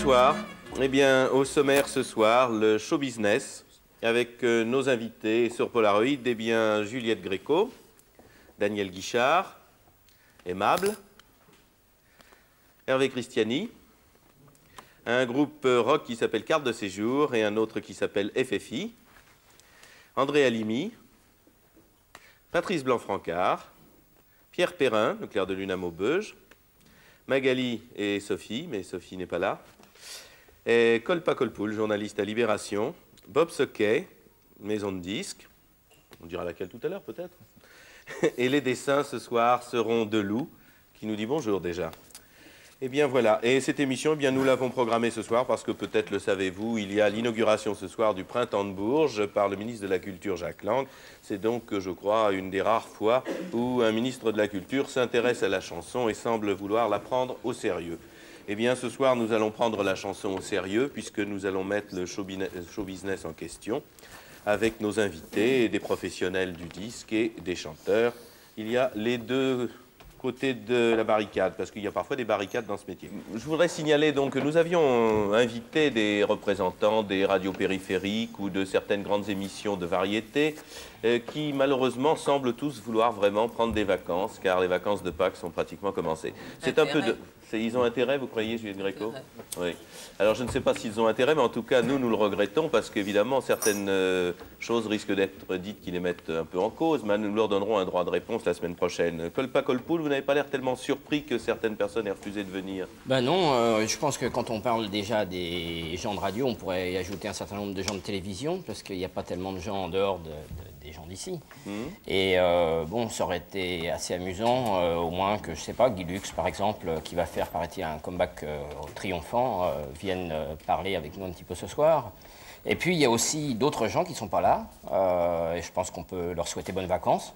Bonsoir. Eh bien, au sommaire ce soir, le show business, avec nos invités sur Polaroid, eh bien, Juliette Gréco, Daniel Guichard, Aimable, Hervé Christiani, un groupe rock qui s'appelle Carte de séjour et un autre qui s'appelle FFI, André Halimi, Patrice Blanc-Francard, Pierre Perrin, le clerc de lune à Maubeuge, Magali et Sophie, mais Sophie n'est pas là, et Colpa Colpoul, journaliste à Libération, Bob Soquet, maison de disques, on dira laquelle tout à l'heure peut-être, et les dessins ce soir seront de Lou, qui nous dit bonjour déjà. Eh bien voilà, et cette émission, eh bien, nous l'avons programmée ce soir parce que peut-être le savez-vous, il y a l'inauguration ce soir du Printemps de Bourges par le ministre de la Culture Jacques Lang. C'est donc, je crois, une des rares fois où un ministre de la Culture s'intéresse à la chanson et semble vouloir la prendre au sérieux. Eh bien ce soir, nous allons prendre la chanson au sérieux puisque nous allons mettre le show business en question avec nos invités, des professionnels du disque et des chanteurs. Il y a les deux côté de la barricade, parce qu'il y a parfois des barricades dans ce métier. Je voudrais signaler donc que nous avions invité des représentants des radios périphériques ou de certaines grandes émissions de variété qui malheureusement semblent tous vouloir vraiment prendre des vacances, car les vacances de Pâques sont pratiquement commencées. C'est un peu de... Ils ont intérêt, vous croyez, Juliette Gréco? Oui. Alors je ne sais pas s'ils ont intérêt, mais en tout cas, nous le regrettons, parce qu'évidemment, certaines choses risquent d'être dites qui les mettent un peu en cause, mais nous leur donnerons un droit de réponse la semaine prochaine. Colpa Colpoul, vous n'avez pas l'air tellement surpris que certaines personnes aient refusé de venir? Ben non, je pense que quand on parle déjà des gens de radio, on pourrait y ajouter un certain nombre de gens de télévision, parce qu'il n'y a pas tellement de gens en dehors des gens d'ici. Et bon, ça aurait été assez amusant, au moins que, je sais pas, Guy Lux, par exemple, qui va faire, paraît-il, un comeback triomphant, vienne parler avec nous un petit peu ce soir. Et puis, il y a aussi d'autres gens qui ne sont pas là, et je pense qu'on peut leur souhaiter bonnes vacances.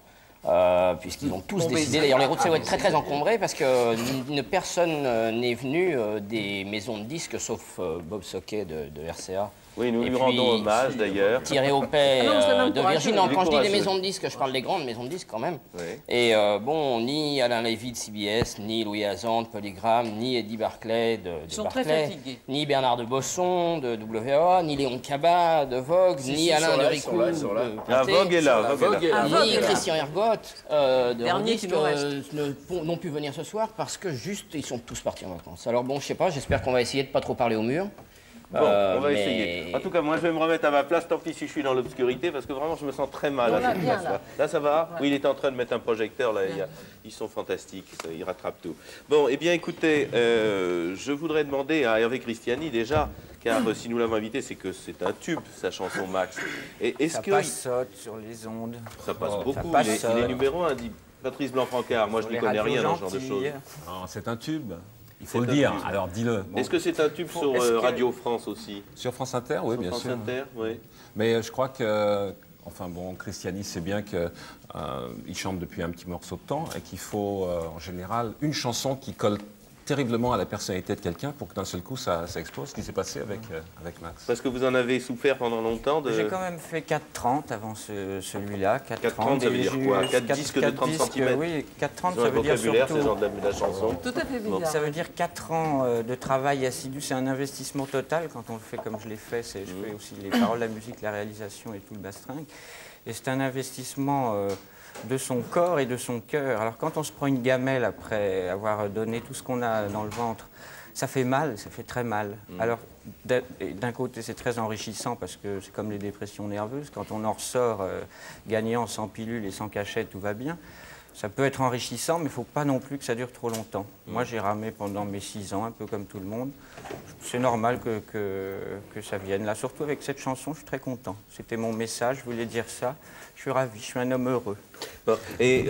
Puisqu'ils ont tous décidé, d'ailleurs les routes vont être très encombrées parce que personne n'est venu des maisons de disques sauf Bob Soquet de RCA. Oui, nous lui rendons hommage d'ailleurs. Thierry Aupet de Virginie. Non, quand je dis des maisons de disques, je parle des grandes maisons de disques quand même. Oui. Et bon, ni Alain Lévy de CBS, ni Louis Hazan de Polygram, ni Eddie Barclay de Barclay, ni Bernard de Bosson de WA, ni Léon Cabat de Vogue, ni Alain de Ricou de Vogue est là, ni Christian Ergot de Rodisque n'ont pu venir ce soir parce que juste ils sont tous partis en vacances. Alors bon, je sais pas, j'espère qu'on va essayer de pas trop parler au mur. Bon, on va essayer. En tout cas, moi, je vais me remettre à ma place, tant pis si je suis dans l'obscurité, parce que vraiment, je me sens très mal. Là, ça va? Oui, il est en train de mettre un projecteur, là. Ils sont fantastiques, ils rattrapent tout. Bon, eh bien, écoutez, je voudrais demander à Hervé Christiani, déjà, car si nous l'avons invité, c'est que c'est un tube, sa chanson Max. Ça passote sur les ondes. Ça passe beaucoup. Il est numéro 1, dit Patrice Blanc-Francard. Moi, je n'y connais rien dans ce genre de choses. Non, c'est un tube. Il faut le dire, alors dis-le. Bon. Est-ce que c'est un tube sur Radio France aussi? Sur France Inter, oui, bien sûr. France Inter, oui. Mais je crois que, enfin bon, Christiani sait bien qu'il chante depuis un petit morceau de temps et qu'il faut, en général, une chanson qui colle terriblement à la personnalité de quelqu'un pour que d'un seul coup ça explose, ce qui s'est passé avec Max. Parce que vous en avez souffert pendant longtemps de... J'ai quand même fait 4,30 avant celui-là. 4,30 ça veut dire quoi? 4 disques de 30 cm? Oui, 4,30 ça veut dire surtout... ces gens de la chanson. Tout à fait bizarre. Ça veut dire 4 ans de travail assidu, c'est un investissement total quand on le fait comme je l'ai fait. Je fais aussi les paroles, la musique, la réalisation et tout le bastringue. Et c'est un investissement... de son corps et de son cœur. Alors quand on se prend une gamelle après avoir donné tout ce qu'on a dans le ventre, ça fait mal, ça fait très mal. Alors d'un côté c'est très enrichissant parce que c'est comme les dépressions nerveuses, quand on en ressort gagnant sans pilule et sans cachet, tout va bien. Ça peut être enrichissant, mais il ne faut pas non plus que ça dure trop longtemps. Moi, j'ai ramé pendant mes 6 ans, un peu comme tout le monde. C'est normal que ça vienne. Là, surtout avec cette chanson, je suis très content. C'était mon message, je voulais dire ça. Je suis ravi, je suis un homme heureux. Bon. Et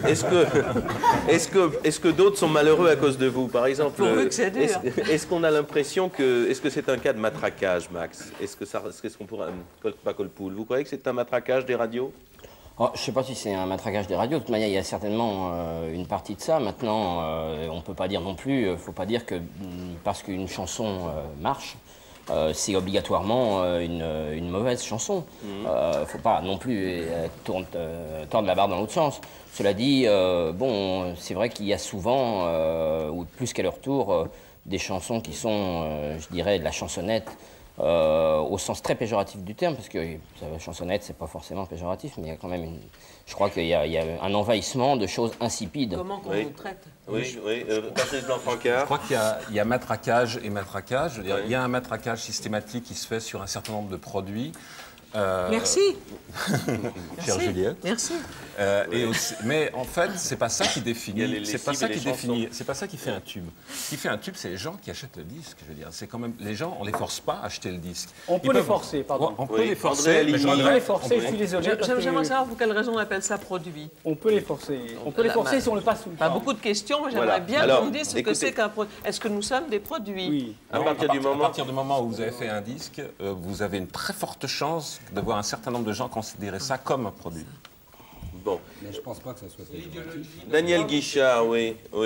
est-ce que d'autres sont malheureux à cause de vous? Par exemple, est-ce qu'on a l'impression que... Est-ce que c'est un cas de matraquage, Max? Est-ce qu'on pourrait... Pas Colpoul, vous croyez que c'est un matraquage des radios? Oh, je ne sais pas si c'est un matraquage des radios. De toute manière, il y a certainement une partie de ça. Maintenant, on ne peut pas dire non plus, il ne faut pas dire que parce qu'une chanson marche, c'est obligatoirement une mauvaise chanson. Il ne faut pas non plus tordre la barre dans l'autre sens. Cela dit, bon, c'est vrai qu'il y a souvent, ou plus qu'à leur tour, des chansons qui sont, je dirais, de la chansonnette au sens très péjoratif du terme, parce que chansonnette, c'est pas forcément péjoratif, mais il y a quand même je crois qu'il y a un envahissement de choses insipides. Comment qu'on vous traite? Oui, Patrice Blanc-Francard. Je crois qu'il y a matraquage et matraquage. Je veux dire, il y a un matraquage systématique qui se fait sur un certain nombre de produits. Merci. Chère Juliette. Merci. Mais en fait, c'est pas ça qui définit. C'est pas ça qui chansons. définit. C'est pas ça qui fait un tube. Ce qui fait un tube, c'est les gens qui achètent le disque. Je veux dire, c'est quand même les gens. On les force pas à acheter le disque. On peut les forcer, pardon. On peut les André forcer. Alimi. Mais je On peut les regrette. forcer, je suis désolé. parce que J'aimerais savoir pour quelle raison on appelle ça produit. On peut les forcer. On peut les forcer si on le passe sous le Pas temps. beaucoup de questions, mais j'aimerais Voilà. bien Alors, qu'on me dise ce que écoutez. c'est qu'un produit. Est-ce que nous sommes des produits? Oui. À partir du À moment... partir du moment où vous avez fait un disque, vous avez une très forte chance de voir un certain nombre de gens considérer ça comme un produit. Bon. Mais je pense pas que ça soit péjoratif. Daniel Guichard, oui. On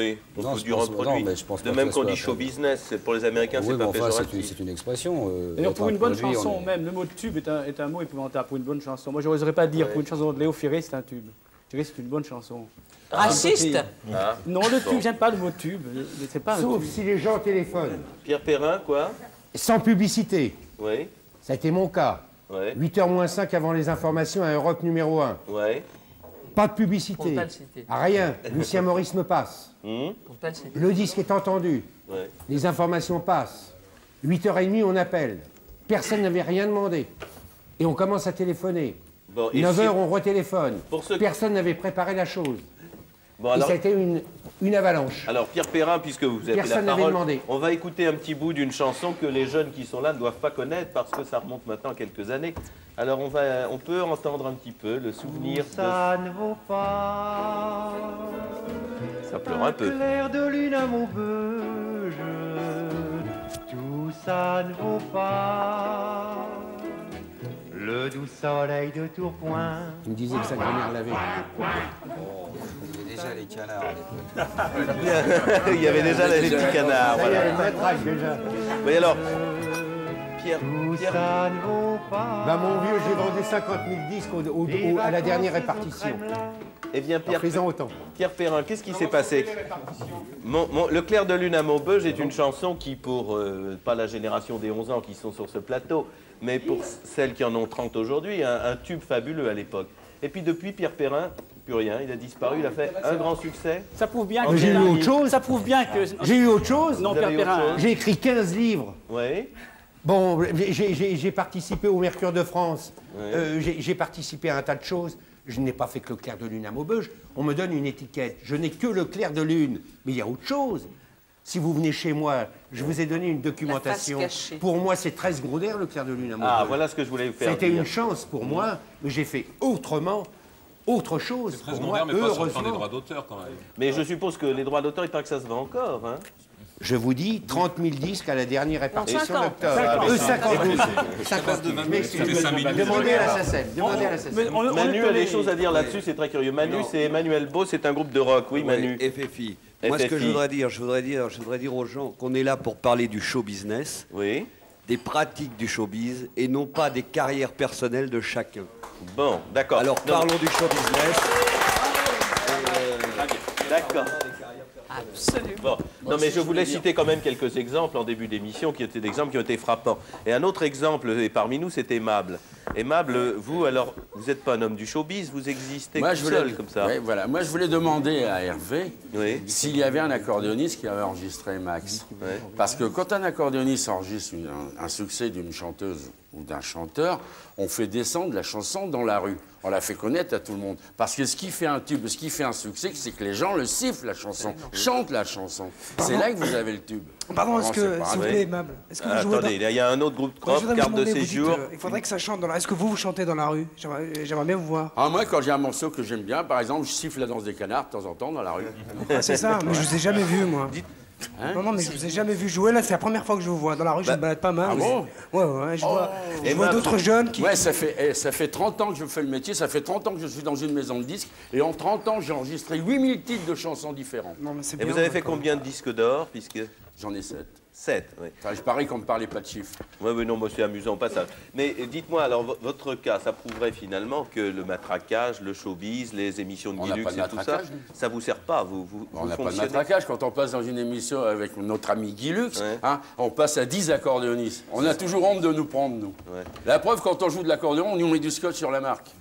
Non, peut je dire un pense- produit. non, mais je pense De pas même que ça qu'on dit soit show business, pour les Américains, Oui, c'est mais pas enfin, péjoratif. c'est une expression. D'ailleurs, être pour un une bonne produit, on chanson, est- même, le mot tube est un mot épouvantable pour une bonne chanson. Moi, je n'oserais pas dire pour une chanson de Léo Ferré, c'est un tube. Je dirais que c'est une bonne chanson. Raciste? Ah. Non, le tube, j'aime pas le mot tube. C'est pas un Sauf tube. si les gens téléphonent. Pierre Perrin, quoi? Sans publicité. Oui, Ça a été mon cas. oui, 8h moins 5 avant les informations à Europe numéro 1. oui. Pas de Pour publicité. ne pas le citer. Rien. Lucien Maurice me passe. Pour ne pas le citer. Le disque est entendu. Ouais. Les informations passent. 8h30, on appelle. Personne n'avait rien demandé. Et on commence à téléphoner. Bon, et 9h, si- on retéléphone. Pour ceux qui- Personne n'avait préparé la chose. Bon, Et alors, ça a été une avalanche. alors, Pierre Perrin, puisque vous avez pris la Personne n'avait parole, demandé. on va écouter un petit bout d'une chanson que les jeunes qui sont là ne doivent pas connaître parce que ça remonte maintenant à quelques années. Alors, on peut entendre un petit peu le souvenir de... Ça ne vaut pas Ça pleure un peu. clair de lune à Maubeuge. Tout ça ne vaut pas le doux soleil de Tourcoing. Il me disait que sa grand-mère l'avait. Il y avait déjà les canards à l'époque. Il y avait déjà les petits canards. Ça y est, Voilà. le matraque déjà. Oui, alors, Pierre, Tout Pierre, ça ne vaut pas. Bah mon vieux, j'ai vendu 50 000 disques à la dernière répartition. eh bien, En faisant autant. Pierre Perrin, qu'est-ce qui s'est passé? Le clair de lune à Maubeuge est une chanson qui, pour pas la génération des 11 ans qui sont sur ce plateau, mais pour celles qui en ont 30 aujourd'hui, un tube fabuleux à l'époque. Et puis depuis, Pierre Perrin, plus rien, il a disparu, il a fait un grand succès. Ça prouve bien Mais que... j'ai eu autre chose. Ça prouve bien que... J'ai eu autre chose. Non, Vous avez Pierre eu autre Perrin. chose J'ai écrit 15 livres. Oui, Bon, j'ai participé au Mercure de France. Ouais. J'ai participé à un tas de choses. Je n'ai pas fait que le clair de lune à Maubeuge. On me donne une étiquette. Je n'ai que le clair de lune. Mais il y a autre chose. Si vous venez chez moi, je vous ai donné une documentation. La face cachée. Pour moi, c'est 13 Grodder, le clair de lune à Maubeuge. ah, voilà ce que je voulais vous faire C'était dire. une chance pour moi, mais j'ai fait autrement, autre chose. Très Pour moi, secondaire, mais pas sur le plan des heureusement. droits d'auteur quand même. Mais je suppose que les droits d'auteur, il paraît que ça se vend encore. Hein. Je vous dis, 30 000 disques à la dernière répartition 50. d'octobre. 50. 52. Mais C'était 5 minutes. demandez à la SACEM. Demandez à la SACEM. Manu a des choses à dire là-dessus, c'est très curieux. Manu, c'est Emmanuel Beau, c'est un groupe de rock. Oui, Manu. FFI. Moi, ce que FFI. je voudrais dire aux gens qu'on est là pour parler du show business, Oui. des pratiques du showbiz et non pas des carrières personnelles de chacun. Bon, d'accord. Alors Donc, parlons du show business. D'accord. Absolument. Bon. Non, mais je voulais citer quand même quelques exemples en début d'émission qui étaient des exemples qui ont été frappants. Et un autre exemple, et parmi nous, c'était Aimable. Aimable, vous, alors, vous n'êtes pas un homme du showbiz, vous existez Moi, tout seul comme ça. Ouais, voilà. Moi, je voulais demander à Hervé Oui. s'il y avait un accordéoniste qui avait enregistré Max. Ouais. Parce que quand un accordéoniste enregistre un succès d'une chanteuse ou d'un chanteur, on fait descendre la chanson dans la rue. On la fait connaître à tout le monde. Parce que ce qui fait un tube, ce qui fait un succès, c'est que les gens le sifflent, la chanson, chantent la chanson. C'est là que vous avez le tube. Pardon, est-ce Vraiment, que, c'est pas s'il vous un- plaît, Aimable, est-ce que vous jouez Attendez, il y a un autre groupe de dans... rock, Je voudrais vous carte de demander, vous dites, séjour. il faudrait que ça chante dans la... Est-ce que vous chantez dans la rue? J'aimerais bien vous voir. Ah, moi, quand j'ai un morceau que j'aime bien, par exemple, je siffle la danse des canards de temps en temps dans la rue. Ah, c'est ça, mais je vous ai jamais vu, moi. Hein Non, mais je vous ai jamais vu jouer, là, c'est la première fois que je vous vois. Dans la rue, je me balade pas mal. Ah mais- bon Ouais, je vois Aimable. d'autres jeunes qui... Ouais, ça fait 30 ans que je fais le métier, ça fait 30 ans que je suis dans une maison de disques, et en 30 ans, j'ai enregistré 8000 titres de chansons différentes. Non, mais c'est Et bien. vous avez fait combien de disques d'or puisque... J'en ai 7. 7, oui. Enfin, je parie qu'on ne me parlait pas de chiffres. Oui, mais non, moi c'est amusant au passage. Mais dites-moi, alors, votre cas, ça prouverait finalement que le matraquage, le showbiz, les émissions de On n'a Guilux pas de et tout ça, matraquage, ça vous sert pas, On n'a pas de fonctionnez. matraquage. Quand on passe dans une émission avec notre ami Guilux, hein, on passe à 10 accordéonistes. On a toujours honte de nous prendre, nous. Ouais. La preuve, quand on joue de l'accordéon, on nous met du scotch sur la marque.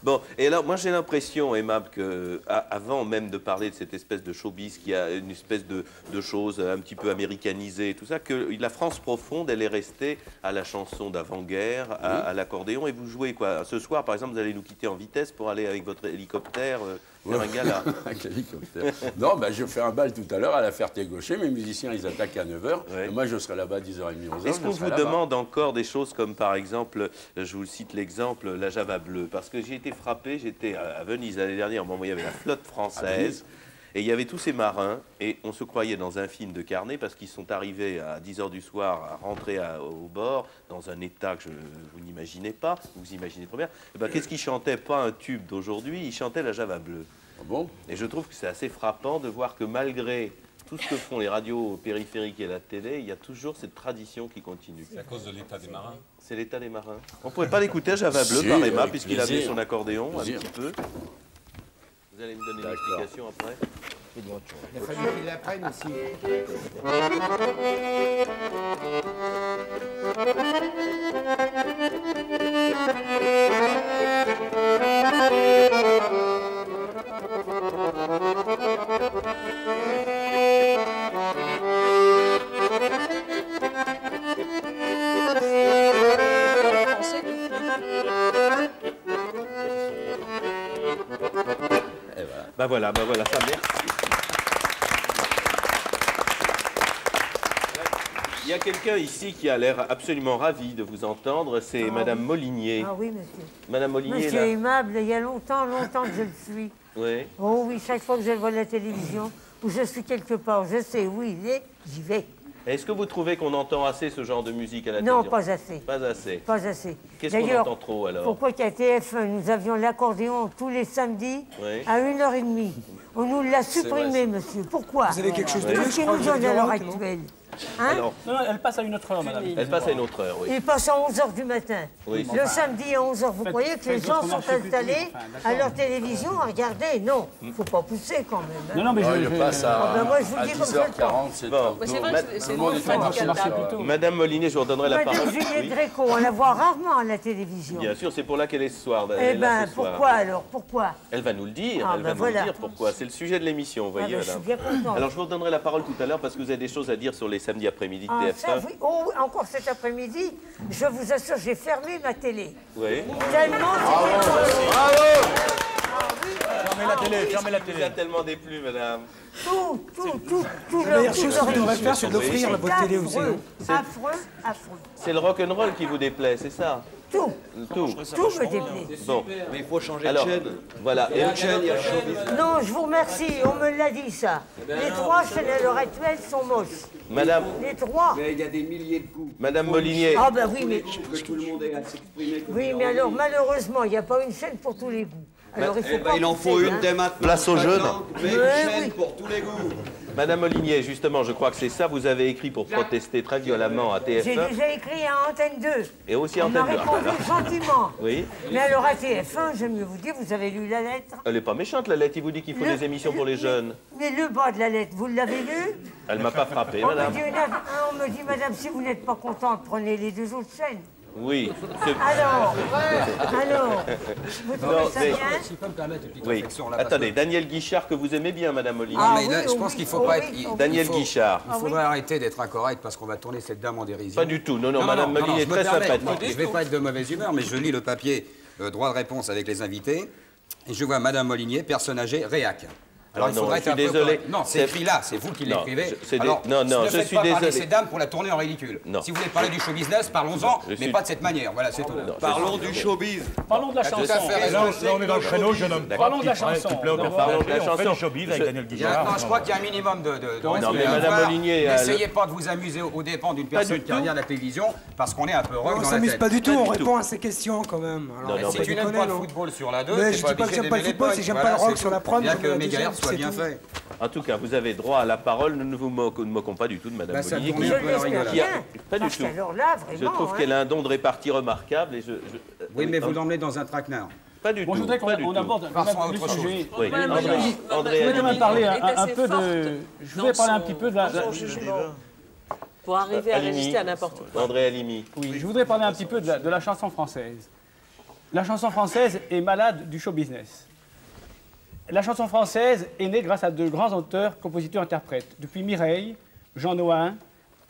Bon, et alors moi j'ai l'impression, aimable, qu'avant même de parler de cette espèce de showbiz qui a une espèce de chose un petit peu américanisée et tout ça, que la France profonde, elle est restée à la chanson d'avant-guerre, à l'accordéon. Et vous jouez quoi? Ce soir, par exemple, vous allez nous quitter en vitesse pour aller avec votre hélicoptère faire un gala. Avec l'hélicoptère. Non, ben, je fais un bal tout à l'heure à la Ferté-Gaucher. Mes musiciens, ils attaquent à 9h. Ouais. Moi, je serai là-bas à 10h30, 11h. Est-ce qu'on vous demande encore des choses comme, par exemple, je vous cite l'exemple, la Java bleue? Parce que j'ai été frappé, j'étais à Venise l'année dernière, au moment où il y avait la flotte française. Et il y avait tous ces marins, et on se croyait dans un film de Carnet, parce qu'ils sont arrivés à 10h du soir à rentrer au bord, dans un état que vous n'imaginez pas, vous imaginez trop bien. Et ben, qu'est-ce qu'ils chantaient? Pas un tube d'aujourd'hui, ils chantaient la Java bleue. Ah bon? Et je trouve que c'est assez frappant de voir que malgré tout ce que font les radios périphériques et la télé, il y a toujours cette tradition qui continue. C'est à cause de l'état des marins. C'est l'état des marins. On ne pourrait pas l'écouter à Java bleue par Emma, puisqu'il a amené son accordéon un petit peu. Vous allez me donner une explication après? Il a fallu qu'il l'apprenne aussi. Ben voilà, ça merci. Il y a quelqu'un ici qui a l'air absolument ravi de vous entendre, c'est Madame Molinier. Ah oui, monsieur. Madame Molinier, Monsieur là. aimable, il y a longtemps que je le suis. Oui. Oh oui, chaque fois que je vois la télévision, ou je suis quelque part, je sais où il est, j'y vais. Est-ce que vous trouvez qu'on entend assez ce genre de musique à la télévision? Non, pas assez. Pas assez. Pas assez. Qu'est-ce qu'on entend trop alors? Pourquoi qu'à TF1, nous avions l'accordéon tous les samedis à 1h30? On nous l'a supprimé, monsieur. Pourquoi? Vous avez quelque chose de mieux, Qu'est-ce qu'il nous donne à l'heure actuelle? Hein? Non, elle passe à une autre heure, madame. Elle passe à une autre heure, oui. Il passe à 11h du matin. Oui. Le samedi à 11h. Vous croyez que les gens sont installés à leur télévision à regarder? Non, il ne faut pas pousser quand même. Hein. Non, mais je passe à, moi, je vous dis comme ça. 10h40, c'est bon. C'est vrai que c'est bon, Madame Molinier, je vous redonnerai la parole. Madame Juliette Gréco, on la voit rarement à la télévision. Bien sûr, c'est pour là qu'elle est ce soir. Eh bien, pourquoi alors? Pourquoi? Elle va nous le dire. Ah, elle va nous le dire pourquoi. C'est le sujet de l'émission, vous voyez, je suis madame. bien contente. Alors, je vous redonnerai la parole tout à l'heure parce que vous avez des choses à dire sur les samedis après-midi de TF1. Ça, oui. Oh, encore cet après-midi, je vous assure, j'ai fermé ma télé. Oui. Tellement Fermez la télé, fermez la télé. Ça vous a tellement déplu, madame. Tout La meilleure chose qu'on devrait faire, c'est d'offrir votre télé aussi. Affreux. C'est le rock'n'roll qui vous déplaît, c'est ça? Tout. Tout me déplaît. Bon. Mais il faut changer Alors, de chaîne. Voilà. Il y a une chaîne, il y a le showbiz. Non, je vous remercie, on me l'a dit ça. Les 3 chaînes à l'heure actuelle sont moches. Madame. Les 3. Mais il y a des milliers de coups. Madame Molinier. Ah ben oui, mais... Que tout le monde ait à s'exprimer. Oui, mais alors, malheureusement, il n'y a pas une chaîne pour tous les goûts. Alors, il faut pas il en faut pousser, une hein. dès maintenant. Place aux jeunes. Mais une chaîne pour tous les goûts. Madame Molinier, justement, je crois que c'est ça, vous avez écrit pour protester très violemment à TF1. J'ai déjà écrit à Antenne 2. Et aussi à On m'a Antenne 2. répondu gentiment. Oui. Mais alors à TF1, j'aime mieux vous dire, vous avez lu la lettre? Elle n'est pas méchante, la lettre. Il vous dit qu'il faut des émissions pour les jeunes. Mais le bas de la lettre, vous l'avez lu? Elle m'a pas frappé, On madame. me dit, madame, si vous n'êtes pas contente, prenez les 2 autres chaînes. Oui. Alors, vous trouvez ça bien? Si je peux me permettre une petite Oui. réflexion là. Attendez, Daniel Guichard, que vous aimez bien, madame Molinier. Ah, mais là, je pense qu'il faut pas être. Daniel Guichard. Il faudrait arrêter d'être incorrect parce qu'on va tourner cette dame en dérision. Pas du tout. Non, madame Molinier est très sympathique. Je ne vais pas être de mauvaise humeur, mais je lis le papier droit de réponse avec les invités et je vois madame Molinier, personne âgée, réac. Alors, il faudrait être un peu désolé. correct. Non, c'est écrit là, c'est vous qui l'écrivez. Non, je suis désolé. Ces dames pour la tourner en ridicule. Non. Si vous voulez parler du show business, parlons-en, mais pas de cette manière. Voilà, c'est tout. Parlons du showbiz. Parlons de la chanson. Là, on est dans le créneau, jeune homme. Parlons de la chanson. Parlons de la chanson. On fait du showbiz avec Daniel Guichard. Non, je crois qu'il y a un minimum de Non, mais madame Molinier... N'essayez pas de vous amuser aux dépens d'une personne qui regarde la télévision, parce qu'on est un peu rock dans la tête. On s'amuse pas du tout, on répond à ces questions quand même. Si tu n'aimes pas le football sur la 2, mais je dis pas que j'aime pas le football, c'est que j'aime pas le rock sur la prom. Bien que mes galères soient bien faites. En tout cas, vous avez droit à la parole. Nous ne vous moquons pas du tout de Madame Molinier. Pas du tout. Alors là, vraiment, je trouve qu'elle a un don de répartie remarquable. Et oui, mais vous l'emmenez dans un traquenard. Pas du tout. Je voudrais qu'on aborde le sujet. Oui. André, je voudrais quand même parler un peu de... Je voudrais parler un petit peu de la... Pour arriver à résister à n'importe quoi. André Alimi. Oui, je voudrais parler un petit peu de la chanson française. La chanson française est malade du show business. La chanson française est née grâce à de grands auteurs, compositeurs, interprètes. Depuis Mireille, Jean Nohain,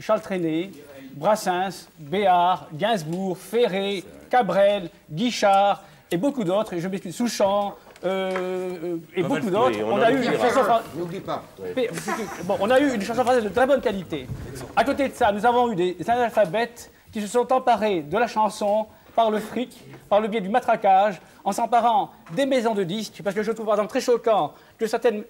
Charles Trenet, Brassens, Béard, Gainsbourg, Ferré, Cabrel, Guichard et beaucoup d'autres, et je m'excuse, Souchon, et beaucoup d'autres. On a eu une chanson française. N'oublie pas. Bon, on a eu une chanson française de très bonne qualité. À côté de ça, nous avons eu des analphabètes qui se sont emparés de la chanson par le fric, par le biais du matraquage, en s'emparant des maisons de disques, parce que je trouve par exemple très choquant que certaines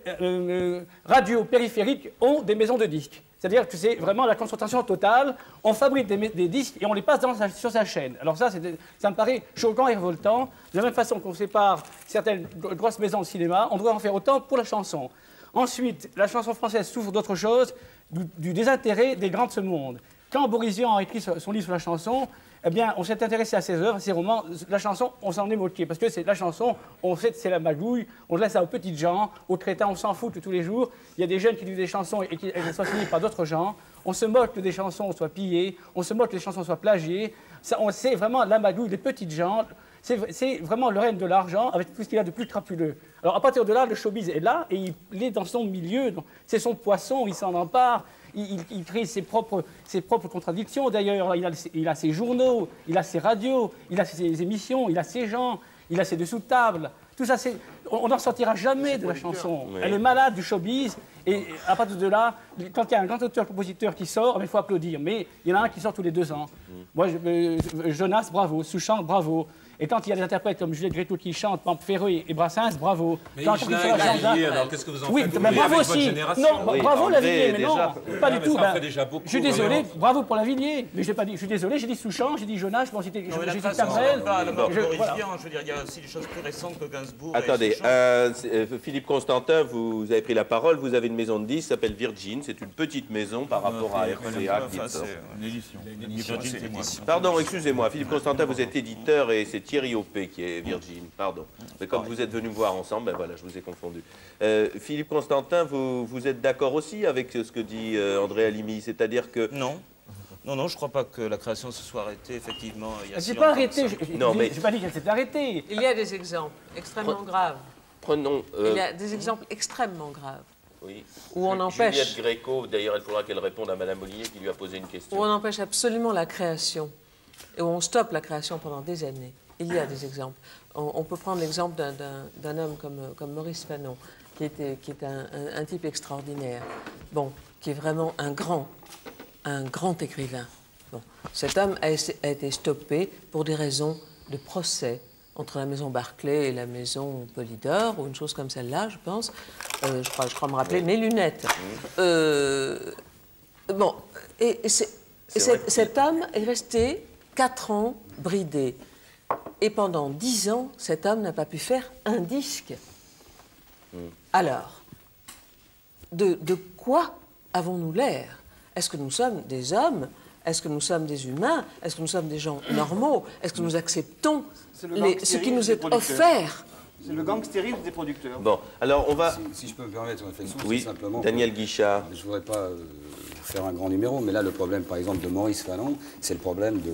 radios périphériques ont des maisons de disques. C'est-à-dire que c'est vraiment la concentration totale. On fabrique des disques et on les passe sur sa chaîne. Alors ça me paraît choquant et révoltant. De la même façon qu'on sépare certaines grosses maisons de cinéma, on doit en faire autant pour la chanson. Ensuite, la chanson française souffre d'autre chose, du désintérêt des grands de ce monde. Quand Boris Vian a écrit son livre sur la chanson, eh bien, on s'est intéressé à ses œuvres, à ses romans. La chanson, on s'en est moqué, parce que c'est la chanson, on sait que c'est la magouille, on laisse ça aux petites gens, aux crétins, on s'en fout de tous les jours. Il y a des jeunes qui disent des chansons et qu'elles soient signées par d'autres gens. On se moque que des chansons soient pillées, on se moque que des chansons soient plagiées. C'est vraiment la magouille des petites gens. C'est vraiment le règne de l'argent, avec tout ce qu'il y a de plus crapuleux. Alors, à partir de là, le showbiz est là, et il est dans son milieu. C'est son poisson, il s'en empare. Il crée ses propres contradictions. D'ailleurs, il a ses journaux, il a ses radios, il a ses émissions, il a ses gens, il a ses dessous de table. Tout ça, on n'en sortira jamais de la chanson. Oui. Elle est malade du showbiz. Et à partir de là, quand il y a un grand auteur-compositeur qui sort, il faut applaudir. Mais il y en a un qui sort tous les 2 ans. Moi, Jonas, bravo. Souchon, bravo. Et quand il y a des interprètes comme Juliette Gréco qui chantent, Ferré et Brassens, bravo. Mais alors qu'est-ce que vous en faites? Oui, mais bravo aussi. Non, oui, bravo Lavilliers, mais non, pas du tout. Je suis désolé, bravo pour Lavilliers. Mais je n'ai pas dit, je suis désolé, j'ai dit Souchon, j'ai dit Jonas, j'ai cité Cabrel. Je veux dire, il y a aussi des choses plus récentes que Gainsbourg. Attendez, Philippe Constantin, vous avez pris la parole, vous avez une maison de 10 qui s'appelle Virgin, c'est une petite maison par rapport à RCA. C'est une édition. Pardon, excusez-moi, Philippe Constantin, vous êtes éditeur et c'est Thierry Opé qui est Virgin, pardon. Mais comme vous êtes venus me voir ensemble, ben voilà, je vous ai confondu. Philippe Constantin, vous êtes d'accord aussi avec ce que dit André Alimi, c'est-à-dire que... Non. Non, je ne crois pas que la création se soit arrêtée, effectivement. Elle ne s'est pas arrêtée. Je n'ai pas dit qu'elle s'est arrêtée. Il y a des exemples extrêmement graves. Prenons... Il y a des exemples extrêmement graves. Oui. Où on empêche... Juliette Gréco, d'ailleurs, il faudra qu'elle réponde à Mme Molinier qui lui a posé une question. Où on empêche absolument la création et où on stoppe la création pendant des années. Il y a des exemples. On peut prendre l'exemple d'un homme comme Maurice Fanon, qui est un type extraordinaire, bon, qui est vraiment un grand écrivain. Bon. Cet homme a été stoppé pour des raisons de procès entre la maison Barclay et la maison Polydor, ou une chose comme celle-là, je pense. Je crois me rappeler, mes lunettes. Bon, et cet homme est resté 4 ans bridé. Et pendant 10 ans, cet homme n'a pas pu faire un disque. Alors, de quoi avons-nous l'air? Est-ce que nous sommes des hommes? Est-ce que nous sommes des humains? Est-ce que nous sommes des gens normaux? Est-ce que nous acceptons ce qui nous est offert? C'est le gangstérisme des producteurs. Bon, alors on va... Si je peux me permettre une réflexion, oui, simplement... Daniel Guichard. Je ne voudrais pas faire un grand numéro, mais là, le problème, par exemple, de Maurice Fanon, c'est le problème de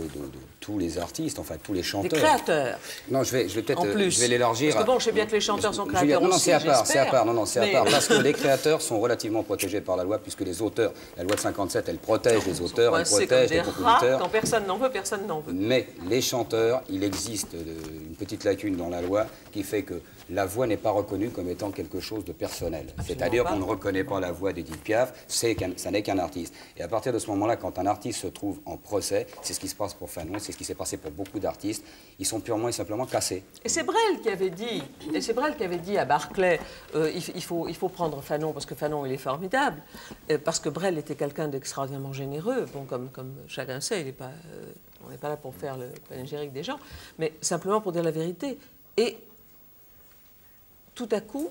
tous les artistes, enfin, tous les chanteurs. Des créateurs. Non, je vais peut-être l'élargir. Parce que bon, je sais bien que les chanteurs sont créateurs non, aussi, c'est à part, c'est à part. Non, c'est à part. Parce que mais... les créateurs sont relativement protégés par la loi, puisque les auteurs, la loi de 57, elle protège les auteurs, elle protège les compositeurs. Quand personne n'en veut, personne n'en veut. Mais les chanteurs, il existe une petite lacune dans la loi qui fait que la voix n'est pas reconnue comme étant quelque chose de personnel. C'est-à-dire qu'on ne reconnaît pas la voix d'Edith Piaf, ça n'est qu'un artiste. Et à partir de ce moment-là, quand un artiste se trouve en procès, c'est ce qui se passe pour Fanon, c'est ce qui s'est passé pour beaucoup d'artistes, ils sont purement et simplement cassés. Et c'est Brel qui avait dit, à Barclay, il faut prendre Fanon parce que Fanon il est formidable, parce que Brel était quelqu'un d'extraordinairement généreux. Bon, comme chacun sait, on n'est pas là pour faire le panégyrique des gens, mais simplement pour dire la vérité. Et tout à coup,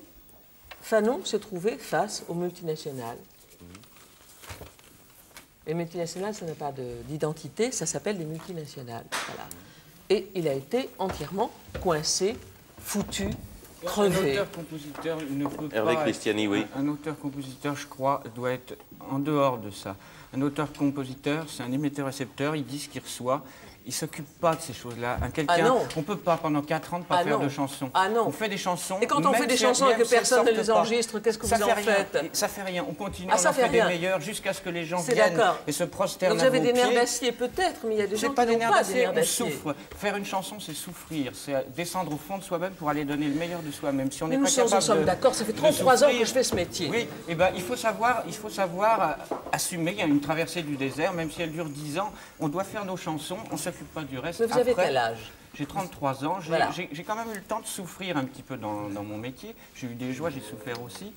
Fanon s'est trouvé face aux multinationales. Les multinationales, ça n'a pas d'identité, ça s'appelle des multinationales. Voilà. Et il a été entièrement coincé, foutu, crevé. Un auteur-compositeur ne peut Hervé pas... Christiani, oui. Un auteur-compositeur, je crois, doit être en dehors de ça. Un auteur-compositeur, c'est un émetteur-récepteur, il dit ce qu'il reçoit. Il ne s'occupe pas de ces choses-là. On ne peut pas, pendant 4 ans, ne pas faire de chansons. On fait des chansons. Et quand on fait des chansons et que personne ne les enregistre, qu'est-ce que vous en faites? Ça fait rien. On continue, on en fait des meilleurs jusqu'à ce que les gens viennent et se prosternent. Donc vous avez des nerfs d'acier peut-être, mais il y a des gens qui n'ont pas des nerfs d'acier. On souffre. Faire une chanson, c'est souffrir. C'est descendre au fond de soi-même pour aller donner le meilleur de soi-même. Si on n'est pas capable de... Nous sommes d'accord, ça fait 33 ans que je fais ce métier. Oui, et ben, il faut savoir assumer. Il y a une traversée du désert, même si elle dure 10 ans. On doit faire nos chansons, on ne s'occupe pas du reste. Mais vous avez quel âge? J'ai 33 ans. J'ai quand même eu le temps de souffrir un petit peu dans mon métier. J'ai eu des joies, j'ai souffert aussi.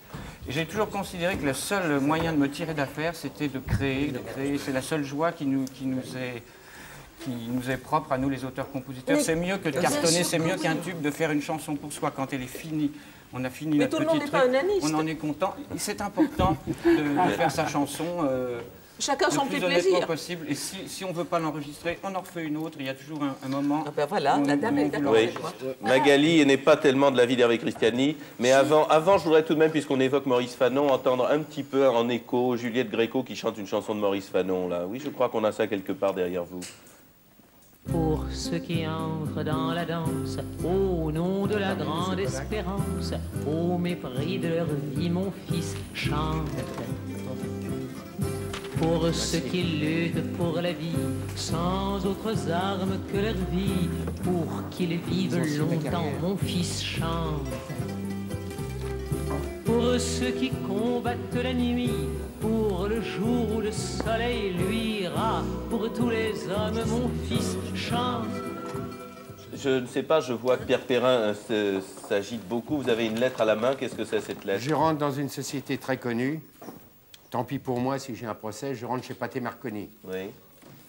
Et j'ai toujours considéré que le seul moyen de me tirer d'affaire, c'était de créer. C'est la seule joie qui nous est propre à nous, les auteurs-compositeurs. C'est mieux que de cartonner, c'est mieux qu'un tube de faire une chanson pour soi quand elle est finie. On a fini notre petit truc, on en est content. C'est important de faire sa chanson. Chacun son petit plaisir. Le plus honnêtement possible. Et si on ne veut pas l'enregistrer, on en refait une autre. Il y a toujours un moment. Ah ben voilà, la dame est d'accord avec moi. Magali n'est pas tellement de l'avis d'Hervé Christiani, mais avant, je voudrais tout de même, puisqu'on évoque Maurice Fanon, entendre un petit peu en écho Juliette Gréco qui chante une chanson de Maurice Fanon. Là. Oui, je crois qu'on a ça quelque part derrière vous. Pour ceux qui entrent dans la danse, au nom de la grande espérance, au mépris de leur vie, mon fils chante. Pour ceux qui luttent pour la vie, sans autres armes que leur vie, pour qu'ils vivent longtemps, mon fils chante. Pour ceux qui combattent la nuit, pour le jour où le soleil luira, pour tous les hommes, mon fils chante. Je ne sais pas, je vois que Pierre Perrin s'agite beaucoup. Vous avez une lettre à la main, qu'est-ce que c'est cette lettre? Je rentre dans une société très connue. Tant pis pour moi si j'ai un procès, je rentre chez Pathé Marconi. Oui.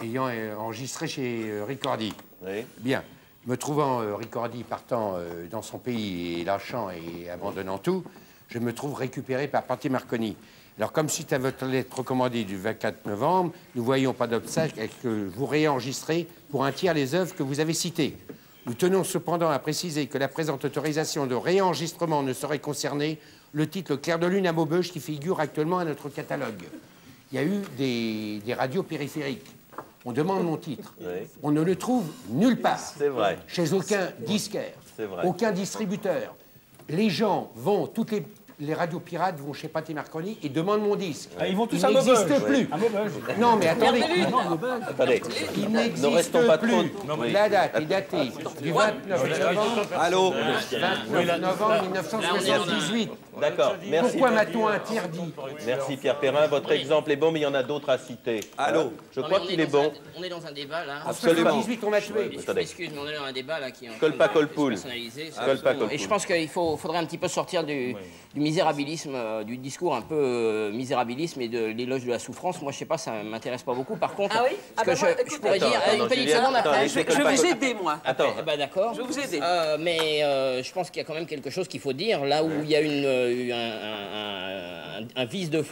Ayant enregistré chez Ricordi. Oui. Bien. Me trouvant Ricordi partant dans son pays et lâchant et abandonnant tout, je me trouve récupéré par Pathé Marconi. Alors, comme suite à votre lettre recommandée du 24 novembre, nous ne voyons pas d'obstacle à que vous réenregistrez pour un tiers les œuvres que vous avez citées. Nous tenons cependant à préciser que la présente autorisation de réenregistrement ne saurait concerner le titre Le Clair de Lune à Maubeuge qui figure actuellement à notre catalogue. Il y a eu des radios périphériques. On demande mon titre. Oui. On ne le trouve nulle part. C'est vrai. Chez aucun disquaire, vrai. aucun distributeur. Les gens vont, toutes les radios pirates vont chez Pathé Marconi et demandent mon disque. Ah, ils vont tous il à Maubeuge. n'existe plus. À Maubeuge. Non, mais attendez. Attendez, Il ne n'existe restons pas trop... plus. La date est datée du 29 novembre. Allô 29 novembre 1978. D'accord, merci. Pourquoi m'a-t-on interdit? Merci Pierre Perrin, votre exemple est bon, mais il y en a d'autres à citer. Allô? Je crois qu'il est bon. On est dans un débat là. Absolument. 18, on m'a tué. Je m'excuse, mais on est dans un débat là qui est Colpa colpoul. personnalisé. Colpa colpoul. Et je pense qu'il faudrait un petit peu sortir du misérabilisme, du discours un peu misérabilisme et de l'éloge de la souffrance. Moi, je sais pas, ça m'intéresse pas beaucoup. Par contre, je pourrais dire une petite seconde après. Je vais vous aider, moi. Attends. D'accord. Je vais vous aider. Mais je pense qu'il y a quand même quelque chose qu'il faut dire là où il y a un vice de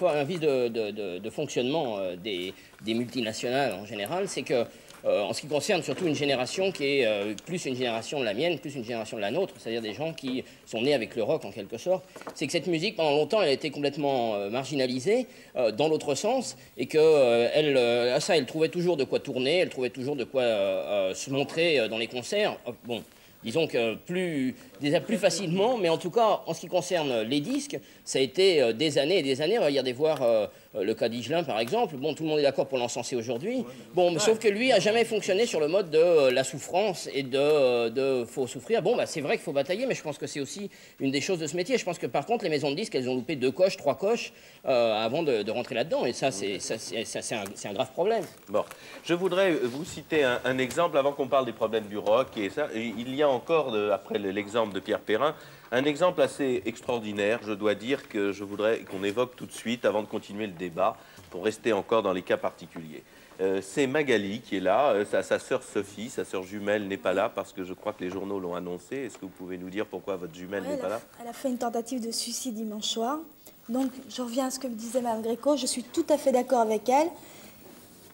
fonctionnement des multinationales en général, c'est que en ce qui concerne surtout une génération qui est plus une génération de la mienne, plus une génération de la nôtre, c'est-à-dire des gens qui sont nés avec le rock en quelque sorte, c'est que cette musique pendant longtemps elle a été complètement marginalisée dans l'autre sens et que elle trouvait toujours de quoi tourner, elle trouvait toujours de quoi se montrer dans les concerts. Bon. Disons que déjà plus facilement, mais en tout cas, en ce qui concerne les disques, ça a été des années et des années. Regardez voir le cas d'Higelin, par exemple. Bon, tout le monde est d'accord pour l'encenser aujourd'hui. Bon, mais sauf que lui a jamais fonctionné sur le mode de la souffrance et de faut souffrir. Bon, bah, c'est vrai qu'il faut batailler, mais je pense que c'est aussi une des choses de ce métier. Je pense que par contre, les maisons de disques, elles ont loupé 2 coches, 3 coches avant de rentrer là-dedans. Et ça, c'est un grave problème. Bon, je voudrais vous citer un exemple avant qu'on parle des problèmes du rock. Et ça, il y a encore, après l'exemple de Pierre Perrin, un exemple assez extraordinaire, je dois dire, que je voudrais qu'on évoque tout de suite avant de continuer le débat, pour rester encore dans les cas particuliers. C'est Magali qui est là, sa sœur Sophie, sa sœur jumelle n'est pas là parce que je crois que les journaux l'ont annoncé. Est-ce que vous pouvez nous dire pourquoi votre jumelle n'est pas là? Elle a fait une tentative de suicide dimanche soir. Donc, je reviens à ce que me disait Mme Gréco, je suis tout à fait d'accord avec elle.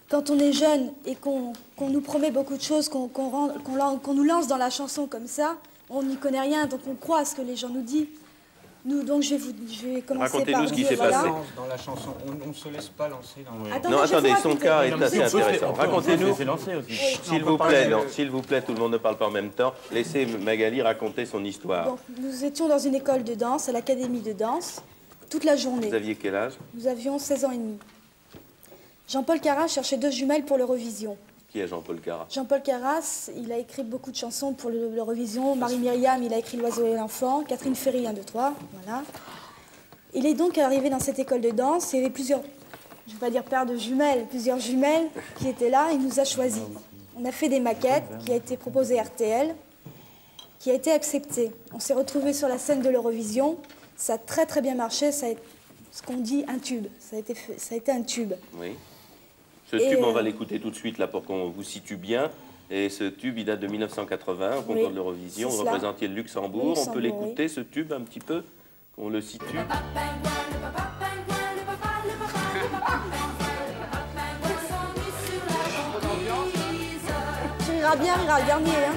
Quand on est jeune et qu'on nous promet beaucoup de choses, qu'on nous lance dans la chanson comme ça, on n'y connaît rien, donc on croit à ce que les gens nous disent. Donc je vais commencer par... Racontez-nous ce qui s'est passé. Dans la chanson, on ne se laisse pas lancer dans le... Non, attendez, son cas est assez intéressant. Racontez-nous, s'il vous plaît, s'il vous plaît, tout le monde ne parle pas en même temps. Laissez Magali raconter son histoire. Donc, nous étions dans une école de danse, à l'académie de danse, toute la journée. Vous aviez quel âge? Nous avions 16 ans et demi. Jean-Paul Carras cherchait 2 jumelles pour l'Eurovision. Qui est Jean-Paul Carras? Jean-Paul Carras, il a écrit beaucoup de chansons pour l'Eurovision. Marie-Myriam, il a écrit L'Oiseau et l'Enfant. Catherine Ferry, 1, 2, 3. Voilà. Il est donc arrivé dans cette école de danse. Il y avait plusieurs, je ne vais pas dire paires de jumelles, plusieurs jumelles qui étaient là. Il nous a choisis. On a fait des maquettes qui a été proposée à RTL, qui a été acceptée. On s'est retrouvés sur la scène de l'Eurovision. Ça a très très bien marché. Ça a été ce qu'on dit un tube. Ça a été un tube. Oui. Ce tube, on va l'écouter tout de suite là pour qu'on vous situe bien. Et ce tube, il date de 1980, au concours de l'Eurovision. Vous représentiez le Luxembourg. On peut l'écouter, ce tube, un petit peu, qu'on le situe. Tu iras bien, ira le dernier. Hein.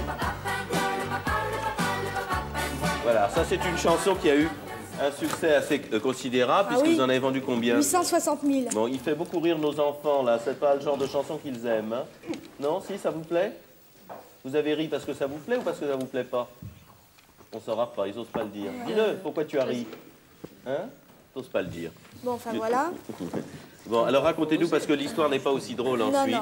Voilà, ça c'est une chanson qui a eu un succès assez considérable, puisque vous en avez vendu combien? 860 000. Bon, il fait beaucoup rire nos enfants, là. C'est pas le genre de chanson qu'ils aiment. Hein? Non, si, ça vous plaît? Vous avez ri parce que ça vous plaît ou parce que ça vous plaît pas? On saura pas, ils osent pas le dire. Dis-le, pourquoi tu as ri? Hein? T'oses pas le dire. Bon, enfin voilà. Bon, alors racontez-nous, parce que l'histoire n'est pas aussi drôle ensuite,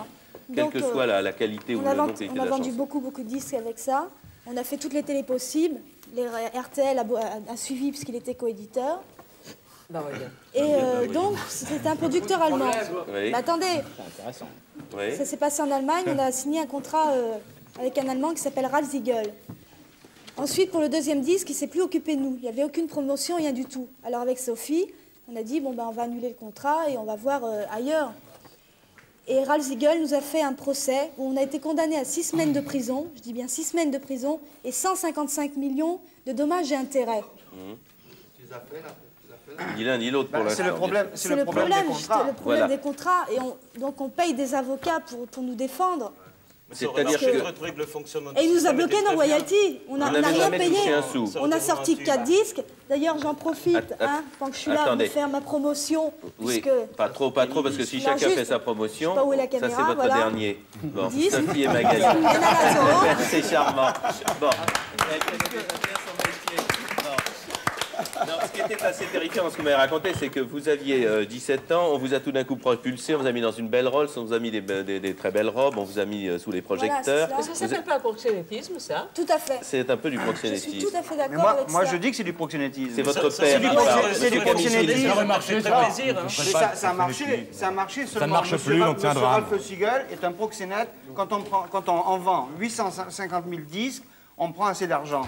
quelle que soit la qualité ou le nom qualité de la chanson. On a vendu beaucoup de disques avec ça. On a fait toutes les télés possibles. Les RTL a suivi puisqu'il était coéditeur. Et donc, c'était un producteur allemand. Oui. Mais attendez, C'est intéressant. Oui. ça s'est passé en Allemagne. On a signé un contrat avec un Allemand qui s'appelle Ralf Siegel. Ensuite, pour le deuxième disque, il ne s'est plus occupé de nous. Il n'y avait aucune promotion, rien du tout. Alors avec Sophie, on a dit, bon, ben, on va annuler le contrat et on va voir ailleurs. Et Ralf Siegel nous a fait un procès où on a été condamné à 6 semaines de prison, je dis bien 6 semaines de prison, et 155 millions de dommages et intérêts. Ni l'un ni l'autre pour l'instant. C'est le problème, C'est le problème des contrats. Et donc on paye des avocats pour nous défendre. C'est-à-dire que... Et il nous a bloqué nos royalties. On n'a rien payé. On a sorti 4 disques. D'ailleurs, j'en profite, pendant que je suis là, de faire ma promotion. Oui, pas trop, parce que si chacun fait sa promotion, ça c'est votre dernier. Bon, Sophie et Magali. C'est charmant. Bon. Non, ce qui était assez terrifiant dans ce que vous m'avez raconté, c'est que vous aviez 17 ans, on vous a tout d'un coup propulsé, on vous a mis dans une belle Rolls, on vous a mis des très belles robes, on vous a mis sous les projecteurs. Mais ça s'appelle pas un proxénétisme, ça? Tout à fait. C'est un peu du proxénétisme. Je suis tout à fait d'accord avec ça. Moi, je dis que c'est du proxénétisme. C'est votre père. C'est du proxénétisme. Ça aurait marché, ça. Ça a marché seulement. Ça ne marche plus, on tient drame. Ralf Siegel est un proxénète. Quand on vend 850 000 disques, on prend assez d'argent.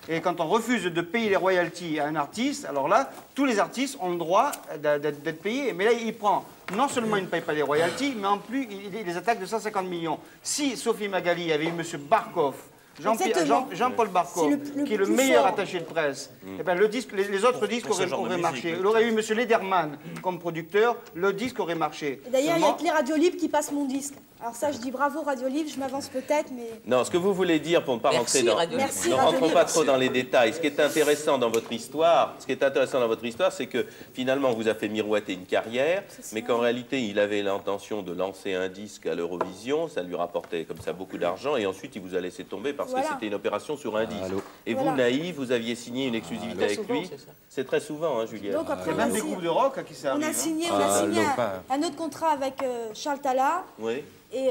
Et quand on refuse de payer les royalties à un artiste, alors là, tous les artistes ont le droit d'être payés. Mais là, il prend, non seulement il ne paye pas les royalties, mais en plus, il les attaque de 150 millions. Si Sophie Magali avait eu M. Barkov, Jean-Paul Barkov, qui est le meilleur attaché de presse, eh ben, les autres disques auraient marché. Il aurait eu M. Lederman comme producteur, le disque aurait marché. D'ailleurs, il n'y a que les radios libres qui passent mon disque. Alors ça, je dis bravo Radio Libre, je m'avance peut-être, mais... Non, ce que vous voulez dire, pour ne pas rentrer dans... Ne rentrons pas trop dans les détails. Ce qui est intéressant dans votre histoire, c'est que finalement, on vous a fait miroiter une carrière, mais qu'en réalité, il avait l'intention de lancer un disque à l'Eurovision, ça lui rapportait comme ça beaucoup d'argent, et ensuite, il vous a laissé tomber parce que c'était une opération sur un disque. Et vous, naïf, vous aviez signé une exclusivité avec lui. C'est très souvent, hein, Juliette. Donc après, même des groupes de rock qui servent. On a signé un autre contrat avec Charles Talla. Oui. Et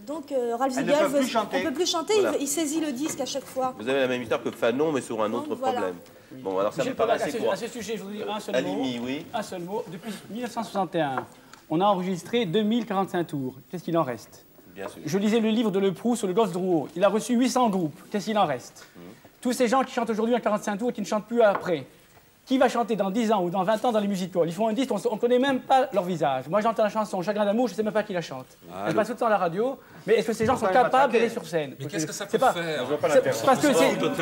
donc, Ralf Siegel, on ne peut plus chanter, il saisit le disque à chaque fois. Vous avez la même histoire que Fanon, mais sur un autre problème. Bon, alors ça me paraît assez court. À ce sujet, je voudrais dire un seul Alimi, mot. oui. Un seul mot. Depuis 1961, on a enregistré 2045 tours. Qu'est-ce qu'il en reste? Bien sûr. Je lisais le livre de Le Proust sur le gosse Drouot. Il a reçu 800 groupes. Qu'est-ce qu'il en reste? Tous ces gens qui chantent aujourd'hui en 45 tours et qui ne chantent plus après. Qui va chanter dans 10 ans ou dans 20 ans dans les music halls? Ils font un disque, on ne connaît même pas leur visage. Moi, j'entends la chanson Chagrin d'amour, je ne sais même pas qui la chante. Elle passe tout le temps à la radio, mais est-ce que ces gens sont capables d'aller sur scène? Mais qu'est-ce que ça peut faire? C'est parce que